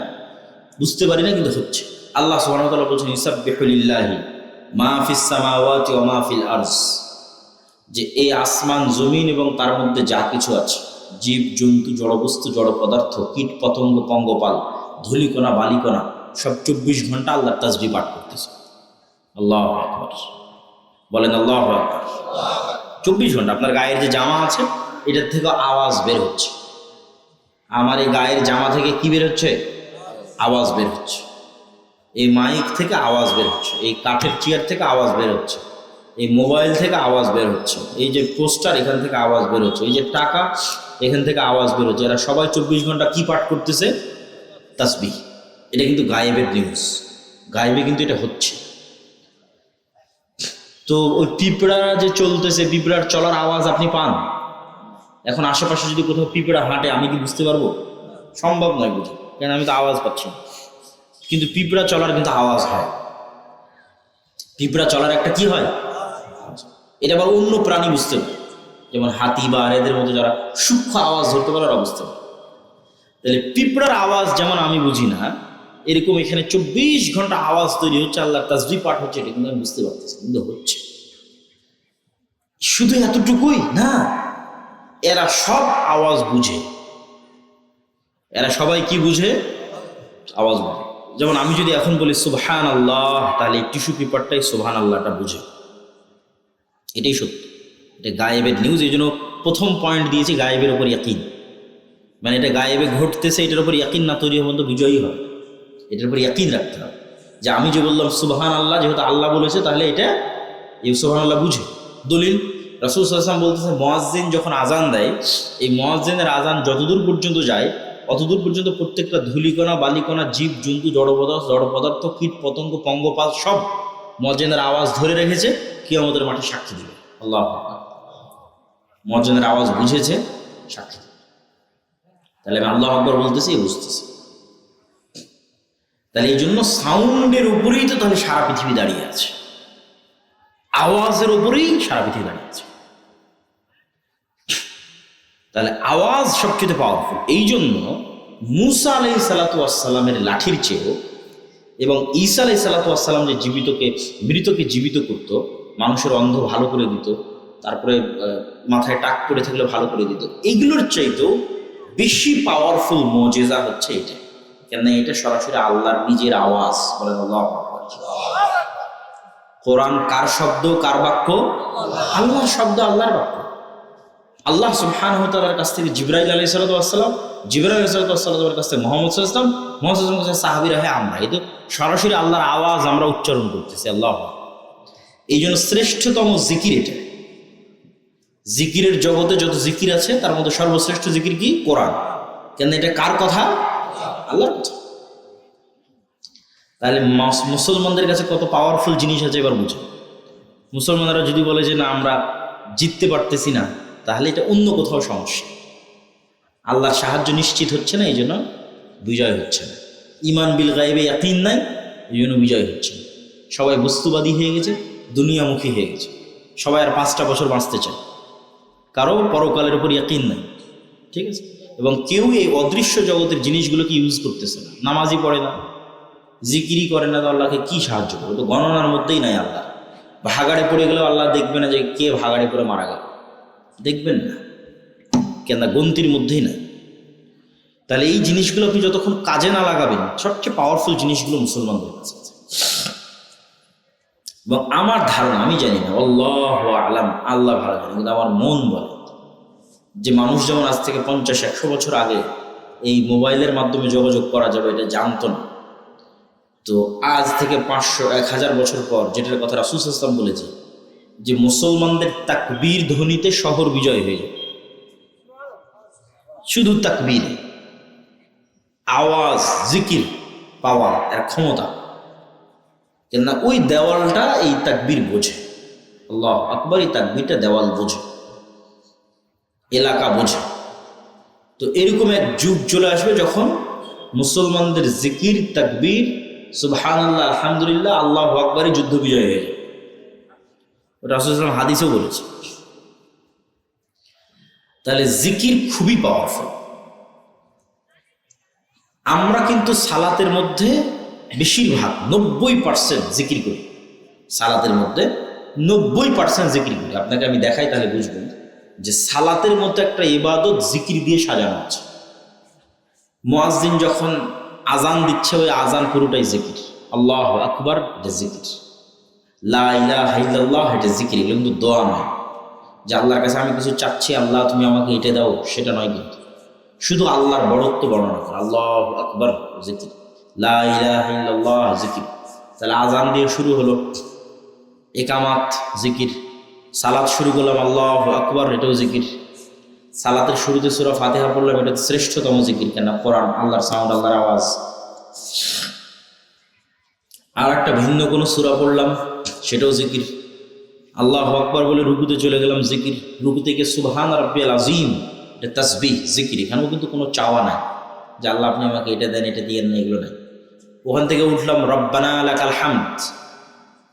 বুঝতে পারি না, কিন্তু হচ্ছে। আল্লাহ সুবহানাহু ওয়া তাআলা বলছেন ইউসাব্বিহু লিল্লাহি মা ফিস সামাওয়াতি ওয়া মা ফিল আরজ, যে এই আসমান, জমিন এবং তার মধ্যে যা কিছু আছে, জীব জন্তু জড়বস্তু জড় পদার্থ কীট পতঙ্গ পঙ্গপাল ধূলিকণা বালিকণা সব 24 ঘন্টা আল্লাহর তাসবিহ পাঠ করতেছে। আল্লাহু আকবার, বলেন আল্লাহু আকবার। 24 ঘন্টা আপনার গায়ের যে জামা আছে এটার থেকে আওয়াজ বের হচ্ছে, আমার এই গায়ের জামা থেকে কি বের হচ্ছে? আওয়াজ বের হচ্ছে। এই মাইক থেকে আওয়াজ বের হচ্ছে, এই কাঠের চেয়ার থেকে আওয়াজ বের হচ্ছে, এই মোবাইল থেকে আওয়াজ বের হচ্ছে, এই যে পোস্টার এখান থেকে আওয়াজ বের হচ্ছে, এই যে টাকা এখান থেকে আওয়াজ বের হচ্ছে। এরা সবাই 24 ঘন্টা কি পাঠ করতেছে? তাসবিহ। এটা কিন্তু গায়েবের নিউজ, গায়েবে কিন্তু এটা হচ্ছে। তো ওই পিঁপড়া যে চলতেছে, পিঁপড়ার চলার আওয়াজ আপনি পান। এখন আশেপাশে যদি কোথাও পিঁপড়া হাঁটে আমি কি বুঝতে পারবো? সম্ভব নয় বুঝি, কেন আমি তো আওয়াজ পাচ্ছি না। কিন্তু পিঁপড়া চলার কিন্তু আওয়াজ হয়, পিঁপড়া চলার একটা কি হয়? এটা আবার অন্য প্রাণী বুঝতে পারে, যেমন হাতি বা এদের মতো যারা সূক্ষ্ম আওয়াজ ধরতে পারে ওরা বুঝতে পারে। তাহলে পিঁপড়ার আওয়াজ যেমন আমি বুঝি না, এরকম এখানে 24 ঘন্টা আওয়াজ তৈরি হচ্ছে, আল্লাহর তাসবিহ পাঠ হচ্ছে, এটা কিন্তু আমি বুঝতে পারতেছি, কিন্তু হচ্ছে। শুধু এতটুকুই না, এরা সব আওয়াজ বুঝে। এরা সবাই কি বুঝে? আওয়াজ বুঝে। যেমন আমি যদি এখন বলি সুবহান আল্লাহ, তাহলে টিস্যু পেপারটাই সুবহান আল্লাহটা বুঝে। এটাই সত্য, এটা গায়েবের নিউজ। এই জন্য প্রথম পয়েন্ট দিয়েছি গায়েবের উপর ইয়াকিন, মানে এটা গায়েবে ঘটতেছে, এটার উপর ইয়াকিন না তৈরি হবেন তো বিজয়ী হবে। এটার উপর ইয়াকিন রাখতে হবে যে আমি যে বললাম সুবহান আল্লাহ, যেহেতু আল্লাহ বলেছে তাহলে এটা এই সুবহান আল্লাহ বুঝে। দলিল, রাসূল সাল্লাল্লাহু আলাইহি ওয়াসাল্লাম বলতেছে মুয়াজ্জিন যখন আজান দেয়, এই মুয়াজ্জিনের আজান যতদূর পর্যন্ত যায় অতদূর পর্যন্ত প্রত্যেকটা ধূলিকণা বালিকণা জীব জন্তু জড় পদার্থ কীট পতঙ্গ পঙ্গপাল সব মুয়াজ্জিনের আওয়াজ ধরে রেখেছে, কিয়ামতের মাঠে সাক্ষী দিবে। আল্লাহু আকবার, মুয়াজ্জিনের আওয়াজ বুঝেছে, সাক্ষী দিবে। তাহলে আমি আল্লাহু আকবার বলতেছি, বুঝতেছি। তাহলে এই জন্য সাউন্ডের উপরেই তো তাহলে সারা পৃথিবী দাঁড়িয়ে আছে, আওয়াজের উপরেই সারা পৃথিবী দাঁড়িয়ে আছে। তাহলে আওয়াজ সবচেয়ে পাওয়ারফুল। এই জন্য মূসা আলাইহিস সালাতু ওয়াস সালামের লাঠির চেয়েও, এবং ঈসা আলাইহিস সালাতু ওয়াস সালাম যে মৃতকে জীবিত করত, মানুষের অন্ধ ভালো করে দিত, তারপরে মাথায় টাক পড়ে থাকলে ভালো করে দিত, এইগুলোর চাইতেও বেশি পাওয়ারফুল মুজিজা হচ্ছে এটা। কেন? এটা সরাসরি আল্লাহর নিজের আওয়াজ। বলেন আল্লাহু আকবার। কোরআন কার শব্দ, কার বাক্য? আল্লাহর শব্দ, আল্লাহর বাক্য। আল্লাহ সুবহানাহু ওয়া তাআলার কাছ থেকে জিবরাইল আলাইহিস সালাতু ওয়াস সালাম, জিবরাইল আলাইহিস সালাতু ওয়াস সালামের কাছ থেকে মুহাম্মদ সাল্লাল্লাহু আলাইহি ওয়াসাল্লাম, মুহাম্মদ সাল্লাল্লাহু আলাইহি ওয়াসাল্লাম সাহাবীরা, হ্যাঁ আমরা, এই তো সরাসরি আল্লাহর আওয়াজ আমরা উচ্চারণ করতেছি। আল্লাহু আকবার। এই জন্য শ্রেষ্ঠতম জিকির এটা। জিকিরের জগতে যত জিকির আছে তার মধ্যে সর্বশ্রেষ্ঠ জিকির কি? কোরআন। কেন? এটা কার কথা? আল্লাহর কথা। তাহলে মুসলমানদের কাছে কত পাওয়ারফুল জিনিস আছে এবার বুঝো। মুসলমানরা যদি বলে যে না আমরা জিততে পারতেছি না, তাহলে এটা অন্য কোথাও সমস্যা। আল্লাহর সাহায্য নিশ্চিত হচ্ছে না, এই জন্য বিজয় হচ্ছে না। ইমান বিল গায়বে ইয়াকিন নাই, এই জন্য বিজয় হচ্ছে না। সবাই বস্তুবাদী হয়ে গেছে, দুনিয়ামুখী হয়ে গেছে। সবাই আর 5টা বছর বাঁচতে চায়, কারো পরকালের উপর ইয়াকিন নাই। ঠিক আছে? এবং কেউ এই অদৃশ্য জগতের জিনিসগুলোকে ইউজ করতেছে না। নামাজই পড়ে না, জিকিরি করে না, তো আল্লাহকে কি সাহায্য করবে? তো গণনার মধ্যেই নাই আল্লাহ। ভাগাড়ে পড়ে গেলেও আল্লাহ দেখবে না যে কে ভাগাড়ে পড়ে মারা গেল, দেখবেন না, কেন? গন্তির মধ্যেই নাই। তাহলে এই জিনিসগুলো আপনি যতক্ষণ কাজে না লাগাবেন, সবচেয়ে পাওয়ারফুল জিনিসগুলো মুসলমানদের কাছে আছে। এবং আমার ধারণা, আমি জানি না, আল্লাহু আ'লাম, আল্লাহ ভালো জানেন, কিন্তু আমার মন বলে যে মানুষ যেমন আজ থেকে 50-100 বছর আগে এই মোবাইলের মাধ্যমে যোগাযোগ করা যাবে এটা জানতো না, তো আজ থেকে 500-1000 বছর পর যেটার কথা রাসূল সাল্লাল্লাহু আলাইহি ওয়াসাল্লাম বলেছে যে মুসলমানদের তাকবীর ধ্বনিতে শহর বিজয় হয়ে যাবে। শুধু তাকবীর, আওয়াজ, জিকির, পাওয়ার, এর ক্ষমতা। কেন? ওই দেওয়ালটা এই তাকবীর বোঝে। আল্লাহু আকবার, এই তাকবীরটা দেওয়াল বোঝে, এলাকা বোঝে। তো এরকম এক যুগ চলে আসবে যখন মুসলমানদের জিকির, তাকবীর, সুবহানাল্লাহ, আলহামদুলিল্লাহ, আল্লাহু আকবারই যুদ্ধ বিজয় হয়ে যাবে। রাসূল সাল্লাল্লাহু আলাইহি ওয়াসাল্লাম হাদিসেও বলেছে। তাহলে জিকির খুবই পাওয়ারফুল। আমরা কিন্তু সালাতের মধ্যে বেশিরভাগ 90% জিকির করি। সালাতের মধ্যে 90% জিকির করি। আপনাকে আমি দেখাই, তাহলে বুঝবেন। যে সালাতের মতো একটা ইবাদত জিকির দিয়ে সাজানো আছে। মুয়াজ্জিন যখন আজান দিচ্ছে, ওই আজান পুরোটাই জিকির। আল্লাহু আকবার, এটা জিকির। লা ইলাহা ইল্লাল্লাহ, এটা জিকির। এগুলো কিন্তু দোয়া নয় যে আল্লাহর কাছে আমি কিছু চাচ্ছি, আল্লাহ তুমি আমাকে এটা দাও, সেটা নয়। কিন্তু শুধু আল্লাহর বড়ত্ব বর্ণনা করে। আল্লাহু আকবার জিকির, লা ইলাহা ইল্লাল্লাহ জিকির। তাহলে আজান দিয়ে শুরু হলো, একামাত জিকির। সালাত শুরু করলাম, আল্লাহু আকবার, এটাও জিকির। সালাতের শুরুতে সূরা ফাতিহা পড়লাম, এটা শ্রেষ্ঠতম জিকির। কেন? কোরআন, আল্লাহর সাউন্ড, আল্লাহর আওয়াজ। আর একটা ভিন্ন কোনো সূরা পড়লাম, সেটাও জিকির। আল্লাহু আকবার বলে রুকুতে চলে গেলাম, জিকির। রুকু থেকে সুবহান রাব্বিয়াল আযীম, এটা তাসবিহ, জিকির। এখানেও কিন্তু কোনো চাওয়া নাই যে আল্লাহ আপনি আমাকে এটা দেন, এটা দিয়েন না, এগুলো নাই। ওখান থেকে উঠলাম, রব্বানা লাকাল হামদ।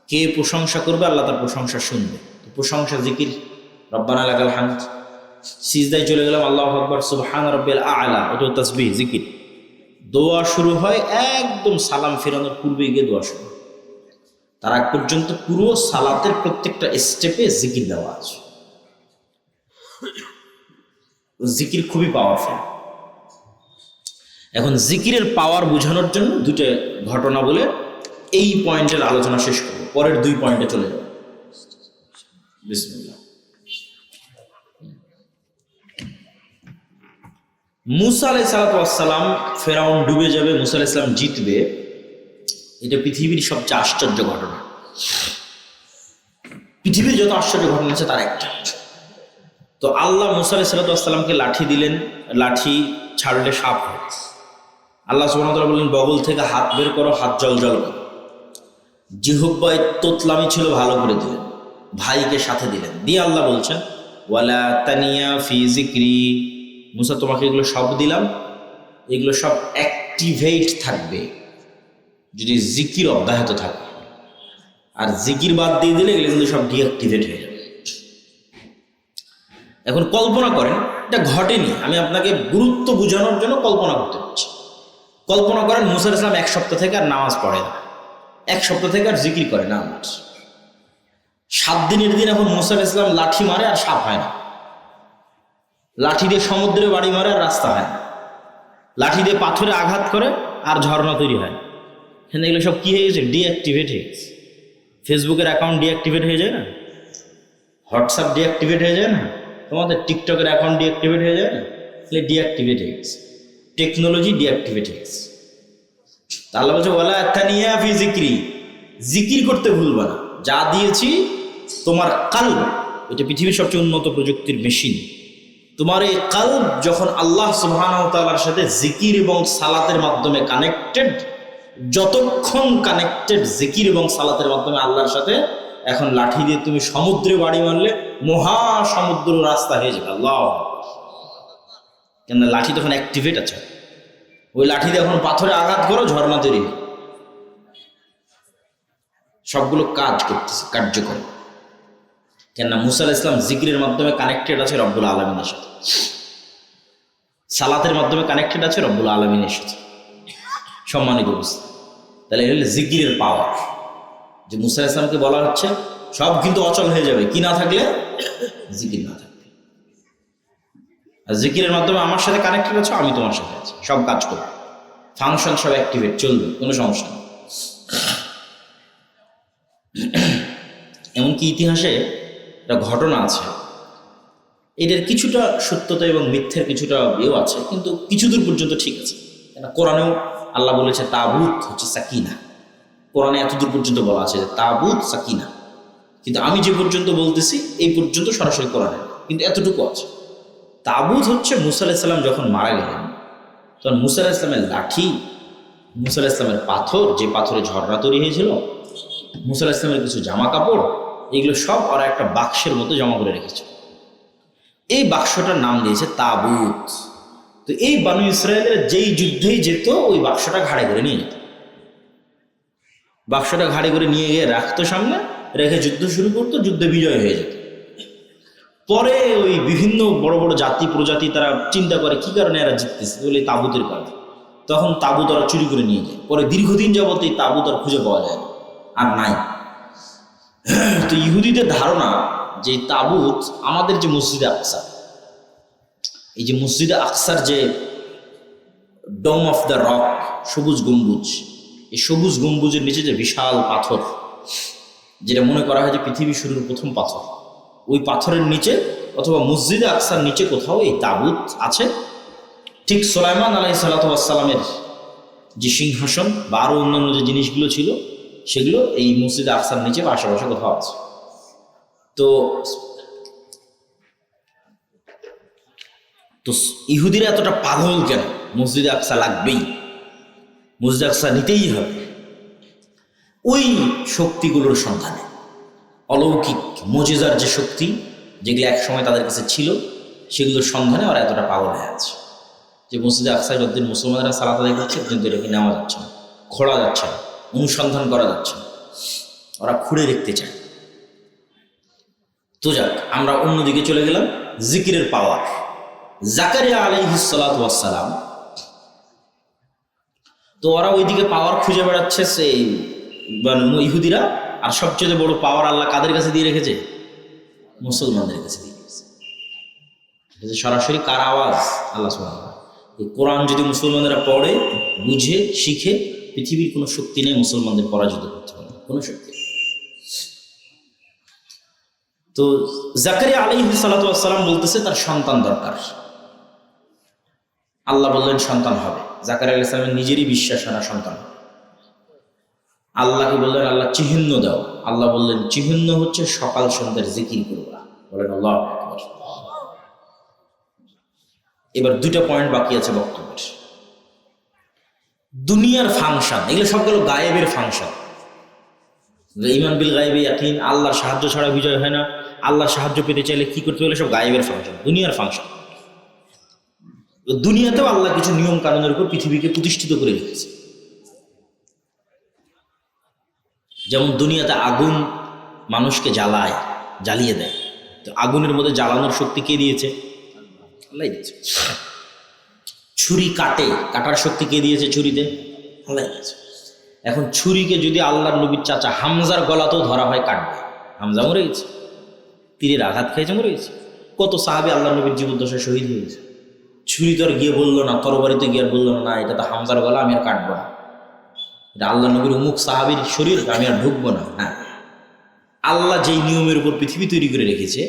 কে প্রশংসা করবে? আল্লাহ তার প্রশংসা শুনবে, প্রশংসা জিকির, রব্বানা লাকাল হামদ। সিজদায় চলে গেলাম, আল্লাহু আকবার, সুবহান রাব্বিয়াল আ'লা, এটাও তাসবিহ, জিকির। দোয়া শুরু হয় একদম সালাম ফেরানোর পূর্বে গিয়ে দোয়া শুরু। তার আগ পর্যন্ত পুরো সালাতের প্রত্যেকটা স্টেপে জিকির দেওয়া আছে। জিকির খুবই পাওয়ারফুল। এখন জিকিরের পাওয়ার বোঝানোর জন্য দুটো ঘটনা বলে এই পয়েন্টের আলোচনা শেষ করব, পরের 2 পয়েন্টে চলে যাব। বিসমিল্লাহ। মুসা আলাইহিস সালাম, ফেরাউন ডুবে যাবে, মুসা আলাইহিস সালাম জিতবে। এটা পৃথিবীর সবচেয়ে আশ্চর্য ঘটনা। পৃথিবীর যত আশ্চর্য ঘটনা আছে তার একটা। তো আল্লাহ মুসা আলাইহিস সালামকে লাঠি দিলেন, লাঠি ছাড়লে সাপ হয়। আল্লাহ সুবহানাহু ওয়া তাআলা বললেন, বগল থেকে হাত বের করো, হাত জলজল করো। জিহ্বায় তোতলামি ছিল, ভালো করে দিলেন। ভাইকে সাথে দিলেন, দিয়ে আল্লাহ বলছেন, ওয়ালা তানিয়া ফি যিকরি, মুসা তোমাকে এগুলো সব দিলাম, এগুলো সব অ্যাক্টিভেট থাকবে যদি জিকির অব্যাহত থাকে। আর জিকির বাদ দিয়ে দিলে এগুলো কিন্তু সব ডিঅ্যাক্টিভেট হয়ে যাবে। এখন কল্পনা করেন, এটা ঘটেনি, আমি আপনাকে গুরুত্ব বোঝানোর জন্য কল্পনা করতে হচ্ছে। কল্পনা করেন মুসা আলাইহিস সালাম 1 সপ্তাহ থেকে আর নামাজ পড়ে না, 1 সপ্তাহ থেকে আর জিকির করে না। 7 দিনের দিন এখন মুসা আলাইহিস সালাম লাঠি মারে আর সাপ হয় না, লাঠি দিয়ে সমুদ্রে বাড়ি মারে আর রাস্তা হয় না, লাঠি দিয়ে পাথরে আঘাত করে আর ঝর্ণা তৈরি হয় না। এখানে এগুলো সব কি হয়ে গেছে? ডিঅ্যাক্টিভেট হয়ে গেছে। ফেসবুকের অ্যাকাউন্ট ডিঅ্যাক্টিভেট হয়ে যায় না, হোয়াটসঅ্যাপ ডিঅ্যাক্টিভেট হয়ে যায় না, তোমাদের টিকটকের অ্যাকাউন্ট ডিঅ্যাক্টিভেট হয়ে যায় না, তাহলে ডিঅ্যাক্টিভেট হয়ে গেছে, টেকনোলজি ডিঅ্যাক্টিভেট হয়ে গেছে। আল্লাহ বলছে, ওয়ালা তানিয়া ফি যিকরি, জিকির করতে ভুলবা না, যা দিয়েছি তোমার কালব, এটা পৃথিবীর সবচেয়ে উন্নত প্রযুক্তির মেশিন। তোমার এই কালব যখন আল্লাহ সুবহানাহু ওয়া তাআলার সাথে জিকির এবং সালাতের মাধ্যমে কানেক্টেড, যতক্ষণ কানেক্টেড জিকির এবং সালাতের মাধ্যমে আল্লাহর সাথে, এখন লাঠি দিয়ে তুমি সমুদ্রে বাড়ি মারলে মহাসমুদ্র রাস্তা হয়ে যাবে। আল্লাহ, কেন? লাঠি তখন অ্যাক্টিভেট আছে। ওই লাঠি দিয়ে এখন পাথরে আঘাত করো, ঝর্ণা তৈরি, সবগুলো কাজ করতেছে, কার্যকর। কেননা মুসা আলাইহিস সালাম জিকিরের মাধ্যমে কানেক্টেড আছে রব্বুল আলামিনের সাথে, সালাতের মাধ্যমে কানেক্টেড আছে রব্বুল আলামিনের সাথে। সম্মানিত অবস্থা, তাহলে এটা হলো জিকিরের পাওয়ার। যে মুসা আলাইহিস সালামকে বলা হচ্ছে সব কিন্তু অচল হয়ে যাবে কি না থাকলে? জিকির না থাকলে। আর জিকিরের মাধ্যমে আমার সাথে কানেক্টেড আছো, আমি তোমার সাথে আছি, সব কাজ করবো, ফাংশন সব অ্যাক্টিভেট, চলবে, কোনো সমস্যা নেই। এমনকি ইতিহাসে একটা ঘটনা আছে, এটার কিছুটা সত্যতা এবং মিথ্যের কিছুটা ইয়েও আছে, কিন্তু কিছু দূর পর্যন্ত ঠিক আছে। কেন? কোরআনেও আল্লাহ বলেছে তাবুত হচ্ছে সাকিনা, কোরআনে এতদূর পর্যন্ত বলা আছে যে তাবুত সাকিনা, কিন্তু আমি যে পর্যন্ত বলতেছি এই পর্যন্ত সরাসরি কোরআনে, কিন্তু এতটুকু আছে। তাবুত হচ্ছে মুসা আলাইহিস সালাম যখন মারা গেলেন, তখন মুসা আলাইহিস সালামের লাঠি, মুসা আলাইহিস সালামের পাথর, যে পাথরে ঝর্ণা তৈরি হয়েছিল, মুসা আলাইহিস সালামের কিছু জামা কাপড়, এগুলো সব ওরা একটা বাক্সের মতো জমা করে রেখেছে। এই বাক্সটার নাম দিয়েছে তাবুত। তো এই বানু ইসরায়েলের যেই যুদ্ধেই যেত, ওই বাক্সটা ঘাড়ে করে নিয়ে যেত, বাক্সটা ঘাড়ে করে নিয়ে গিয়ে রাখতো সামনে, রেখে যুদ্ধ শুরু করতো, যুদ্ধে বিজয় হয়ে যেত। পরে ওই বিভিন্ন বড় বড় জাতি প্রজাতি তারা চিন্তা করে কি কারণে এরা জিততেছে, বলে তাবুতের কারণে। তখন তাবুত ওরা চুরি করে নিয়ে যায়। পরে দীর্ঘদিন যাবত এই তাবুত আর খুঁজে পাওয়া যায় না, আর নাই। তো ইহুদিদের ধারণা যে তাবুত আমাদের যে মসজিদে আকসা, এই যে মসজিদে আকসার যে ডোম অফ দ্য রক, সবুজ গম্বুজ, এই সবুজ গম্বুজের নিচে যে বিশাল পাথর, যেটা মনে করা হয় যে পৃথিবী শুরুর প্রথম পাথর, ওই পাথরের নিচে অথবা মসজিদে আকসার নিচে কোথাও এই তাবুত আছে। ঠিক সুলাইমান আলাইহিস সালাতু ওয়াস সালামের যে সিংহাসন বা আরো অন্যান্য যে জিনিসগুলো ছিল সেগুলো এই মসজিদে আকসার নিচে বা আশেপাশে কোথাও আছে। তো তো ইহুদিরা এতটা পাগল কেন? মসজিদে আকসা লাগবেই, মসজিদে আকসা নিতেই হবে। ওই শক্তিগুলোর সন্ধানে, অলৌকিক মুজিজার যে শক্তি যেগুলো এক সময় তাদের কাছে ছিল, সেগুলোর সন্ধানে ওরা এতটা পাগল হয়ে আছে যে মসজিদে আকসায় যতদিন মুসলমানরা সালাত আদায় করছে কিন্তু এটাকে নেওয়া যাচ্ছে না, খোঁড়া যাচ্ছে না, অনুসন্ধান করা যাচ্ছে না, ওরা খুঁড়ে দেখতে চায়। তো যাক, আমরা অন্যদিকে চলে গেলাম, জিকিরের পাওয়ার। জাকারিয়া আলাইহিস সালাতু ওয়াস সালাম, তো ওরা ওইদিকে পাওয়ার খুঁজে বেড়াচ্ছে সেই ইহুদিরা, আর সবচেয়ে বড় পাওয়ার আল্লাহ কাদের কাছে দিয়ে রেখেছে? মুসলমানদের কাছে দিয়ে রেখেছে। সরাসরি কার আওয়াজ? আল্লাহ সুবহানাহু ওয়া তাআলা। এই কোরআন যদি মুসলমানরা পড়ে, বুঝে, শিখে, পৃথিবীর কোনো শক্তি নেই মুসলমানদের পরাজিত করতে পারে, কোনো শক্তি। তো জাকারিয়া আলাইহিস সালাতু ওয়াস সালাম বলতেছে তার সন্তান দরকার। আল্লাহ বললেন সন্তান হবে। জাকারিয়া আলাইহিস সালামের নিজেরই বিশ্বাস না সন্তান। আল্লাহকে বললেন আল্লাহ চিহ্ন দাও। আল্লাহ বললেন চিহ্ন হচ্ছে সকাল সন্ধ্যার জিকির করবা। বলেন আল্লাহু আকবার। এবার দুইটা পয়েন্ট বাকি আছে বক্তব্যের। দুনিয়ার ফাংশন, এগুলো সবগুলো গায়েবের ফাংশন। ঈমান বিল গায়বি ইয়াকিন, আল্লাহর সাহায্য ছাড়া বিজয় হয় না, আল্লাহর সাহায্য পেতে চাইলে কি করতে হলে, সব গায়েবের ফাংশন, দুনিয়ার ফাংশন। দুনিয়াতেও আল্লাহ কিছু নিয়ম কানুনের উপর পৃথিবীকে প্রতিষ্ঠিত করে রেখেছে। যেমন দুনিয়াতে আগুন মানুষকে জ্বালিয়ে দেয়, তো আগুনের মধ্যে জ্বালানোর শক্তি কে দিয়েছে? আল্লাহ দিয়েছে। ছুরি কাটার শক্তি কে দিয়েছে? ছুরিতে আল্লাহ দিয়েছে। এখন ছুরিকে যদি আল্লাহর নবীর চাচা হামজার গলাতেও ধরা হয়, কাটবে। হামজা মরে গেছে, তীরের আঘাত খেয়েছে, মরে গেছে। কত সাহাবী আল্লাহর নবীর জীবদ্দশায় শহীদ হয়ে গেছে। ছুরি তো আর গিয়ে বললো না, তরবারিতে গিয়ে বললো না এটা তো হামজার গলা, আমি আর কাটবো না, এটা আল্লাহ নবীর অমুক সাহাবীর শরীর, আমি আর ঢুকবো না। হ্যাঁ, আল্লাহ যেই নিয়মের উপর পৃথিবী তৈরি করে রেখেছে,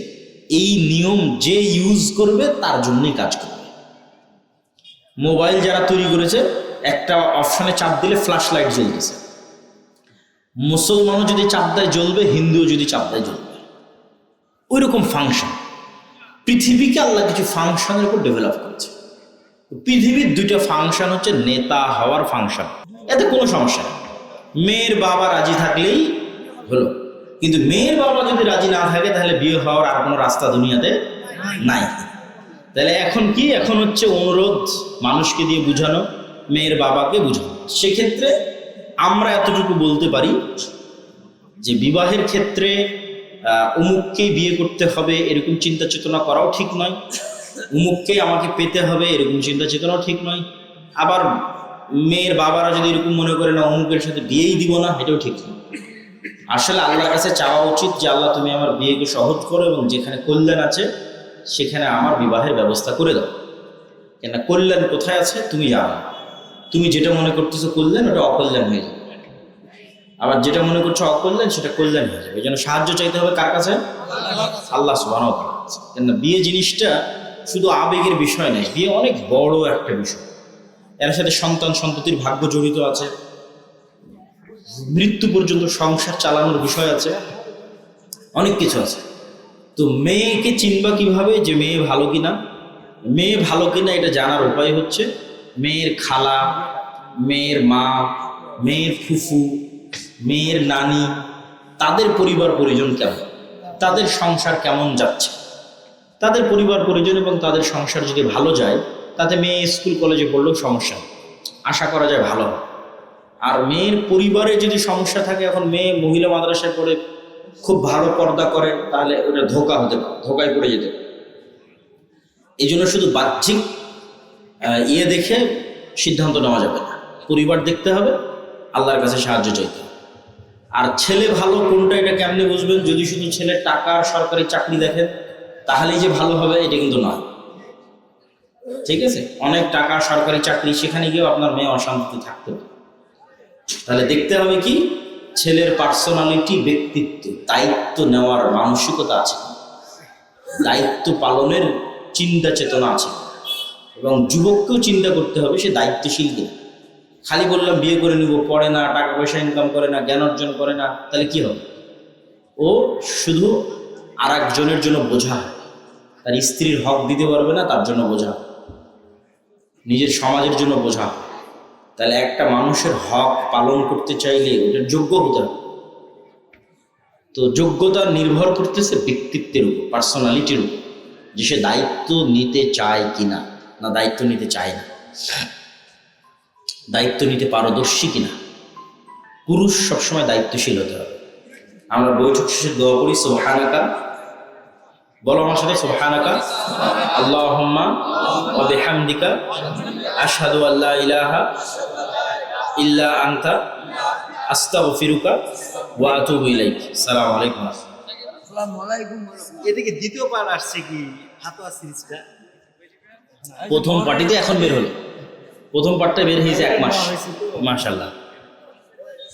এই নিয়ম যে ইউজ করবে তার জন্যই কাজ করবে। মোবাইল যারা তৈরি করেছে, একটা অপশনে চাপ দিলে ফ্ল্যাশ লাইট জ্বলতেছে। মুসলমানও যদি চাপ দেয় জ্বলবে, হিন্দুও যদি চাপ দেয় জ্বলবে। ওই রকম ফাংশন পৃথিবীকে আল্লাহ কিছু ফাংশনের উপর ডেভেলপ করেছে। পৃথিবীর দুইটা ফাংশন হচ্ছে নেতা হওয়ার ফাংশন, এতে কোনো সমস্যা নেই। মেয়ের বাবা রাজি থাকলেই হলো, কিন্তু মেয়ের বাবা যদি রাজি না থাকে তাহলে বিয়ে হওয়ার আর কোনো রাস্তা দুনিয়াতে নাই। তাহলে এখন কি? এখন হচ্ছে অনুরোধ, মানুষকে দিয়ে বুঝানো, মেয়ের বাবাকে বুঝানো। সেক্ষেত্রে আমরা এতটুকু বলতে পারি যে বিবাহের ক্ষেত্রে অমুককেই বিয়ে করতে হবে এরকম চিন্তা চেতনা করাও ঠিক নয়, অমুককেই আমাকে পেতে হবে এরকম চিন্তা চেতনাও ঠিক নয়। আবার মেয়ের বাবারা যদি এরকম মনে করে না অমুকের সাথে বিয়েই দিব না, এটাও ঠিক নয়। আসলে আল্লাহর কাছে চাওয়া উচিত যে আল্লাহ তুমি আমার বিয়েকে সহজ করো এবং যেখানে কল্যাণ আছে সেখানে আমার বিবাহের ব্যবস্থা করে দাও। কেন কল্যাণ কোথায় আছে তুমি জানো। তুমি যেটা মনে করতেছো কল্যাণ, ওটা অকল্যাণ হয়ে যাবে। আবার যেটা মনে করছো অকল্যাণ, সেটা কল্যাণ হয়ে যাবে। এই জন্য সাহায্য চাইতে হবে কার কাছে? আল্লাহ সুবহানাহু ওয়া তাআলার কাছে। কেন বিয়ে জিনিসটা শুধু আবেগের বিষয় নয়, বিয়ে অনেক বড় একটা বিষয়। এর সাথে সন্তান সন্ততির ভাগ্য জড়িত আছে, মৃত্যু পর্যন্ত সংসার চালানোর বিষয় আছে, অনেক কিছু আছে। তো মেয়েকে চিনবা কিভাবে যে মেয়ে ভালো কিনা? মেয়ে ভালো কিনা এটা জানার উপায় হচ্ছে মেয়ের খালা, মেয়ের মা, মেয়ের ফুফু, মেয়ের নানি, তাদের পরিবার পরিজন কেমন, তাদের সংসার কেমন যাচ্ছে। তাদের পরিবার পরিজন এবং তাদের সংসার যদি ভালো যায়, তাতে মেয়ে স্কুল কলেজে পড়লেও সমস্যা আশা করা যায় ভালো হয়। আর মেয়ের পরিবারে যদি সমস্যা থাকে, এখন মেয়ে মহিলা মাদ্রাসায় পড়ে খুব ভালো পর্দা করে, তাহলে ওটা ধোঁকা হতে পারে, ধোঁকায় পড়ে যেতে পারে। এই জন্য শুধু বাহ্যিক দেখে সিদ্ধান্ত নেওয়া যাবে না, পরিবার দেখতে হবে, আল্লাহর কাছে সাহায্য চাইতে হবে। আর ছেলে ভালো কোনটা এটা কেমনে বুঝবেন? যদি শুধু ছেলের টাকা আর সরকারি চাকরি দেখেন তাহলেই যে ভালো হবে এটা কিন্তু নয়। ঠিক আছে, অনেক টাকা সরকারি চাকরি, সেখানে গিয়েও আপনার মেয়ে অশান্তিতে থাকতে হবে। তাহলে দেখতে হবে কি ছেলের পার্সোনালিটি, ব্যক্তিত্ব, দায়িত্ব নেওয়ার মানসিকতা আছে, দায়িত্ব পালনের চিন্তা চেতনা আছে। এবং যুবককেও চিন্তা করতে হবে সে দায়িত্বশীল কিনা। খালি বললাম বিয়ে করে নিব, পড়ে না, টাকা পয়সা ইনকাম করে না, জ্ঞান অর্জন করে না, তাহলে কি হবে? ও শুধু আর একজনের জন্য বোঝা, তার স্ত্রীর হক দিতে পারবে না, তার জন্য বোঝা, নিজের সমাজের জন্য বোঝা। তাহলে একটা মানুষের হক পালন করতে চাইলে ওটার যোগ্য হতে হবে। তো যোগ্যতা নির্ভর করতেছে ব্যক্তিত্বের উপর, পার্সোনালিটির উপর, যে সে দায়িত্ব নিতে চায় কিনা, না দায়িত্ব নিতে চায় না, দায়িত্ব নিতে পারদর্শী কিনা। পুরুষ সবসময় দায়িত্বশীল হতে হবে। আমরা বৈঠক শেষে দোয়া করি সুবহানাকা, বলো আমার সাথে, সুবহানাকা আল্লাহুম্মা ওয়া বিহামদিকা আশহাদু আল্লা ইলাহা ইল্লা আনতা আস্তাগফিরুকা ওয়া আতুবু ইলাইক। আসসালামু আলাইকুম। আসসালামু আলাইকুম। এটা কি দ্বিতীয় পার্ট আসছে কি ফাতোয়া সিরিজটা? প্রথম পার্টিতে এখন বের হলো, প্রথম পার্টটা বের হয়েছে 1 মাস। মাশাআল্লাহ।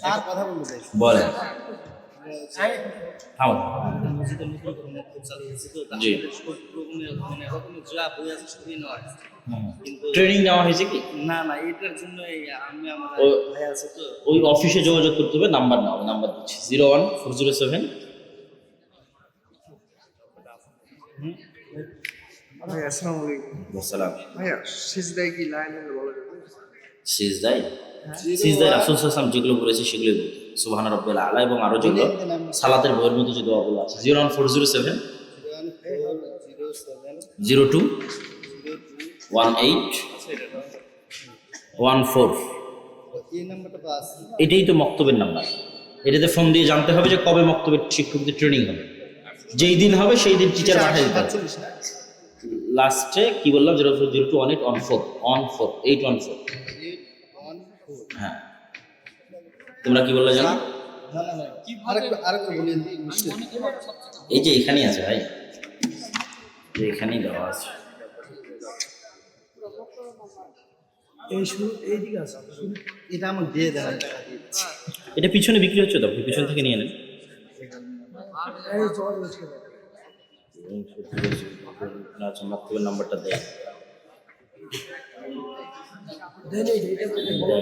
স্যার কথা বলতে চাইছি। বলেন। থামো। মসজিদের নতুন করে মক্তব চালু হয়েছে তো, জি। মানে রকমের যা বই আছে সবই নেওয়া হয়েছে। কিন্তু ট্রেনিং নেওয়া হয়েছে কি? না না, এটার জন্য আমি আমার ও- ভাই আছে তো, ওই অফিসে যোগাযোগ করতে হবে, নাম্বার নাও, নাম্বার দিচ্ছি 01407। ভাই আসসালামু আলাইকুম। আসসালাম। ভাইয়া সিজদায় কি লা ইলাহা ইল্লাল্লাহ বলা যাবে? সিজদায়, সিজদায় রাসূল সাল্লাল্লাহু আলাইহি ওয়াসাল্লাম যেগুলো বলেছে সেগুলোই বলতে, সুবহানা রাব্বিয়াল আলা, এবং আরো যেগুলো সালাতের বইয়ের মধ্যে যে দোয়াগুলো আছে 01407 02 18 14। এই নাম্বারটা তো আছে। এটাই তো মক্তবের নাম্বার। এটাতে ফোন দিয়ে জানতে হবে যে কবে মক্তবের শিক্ষকদের ট্রেনিং হবে, যেই দিন হবে সেই দিন টিচার পাঠিয়ে দিতে হবে। 48 না? লাস্টে কি বললাম? 00218 814। হ্যাঁ, তোমরা কি বললে জানো? না না না, আরেকটা বলেন মিস্টার। এই যে এখানেই আছে ভাই, এখানেই দেওয়া আছে। এই শুরু এই দিকে আছে। এটা আমার দিয়ে দেন, আমি টাকা দিয়ে দিচ্ছি। এটা পিছনে বিক্রি হচ্ছে তো, আপনি পিছন থেকে নিয়ে নেন। এই যোগাযোগ হচ্ছে। আচ্ছা, মক্তবের নাম্বারটা দেয়। দেন এইটা বলো।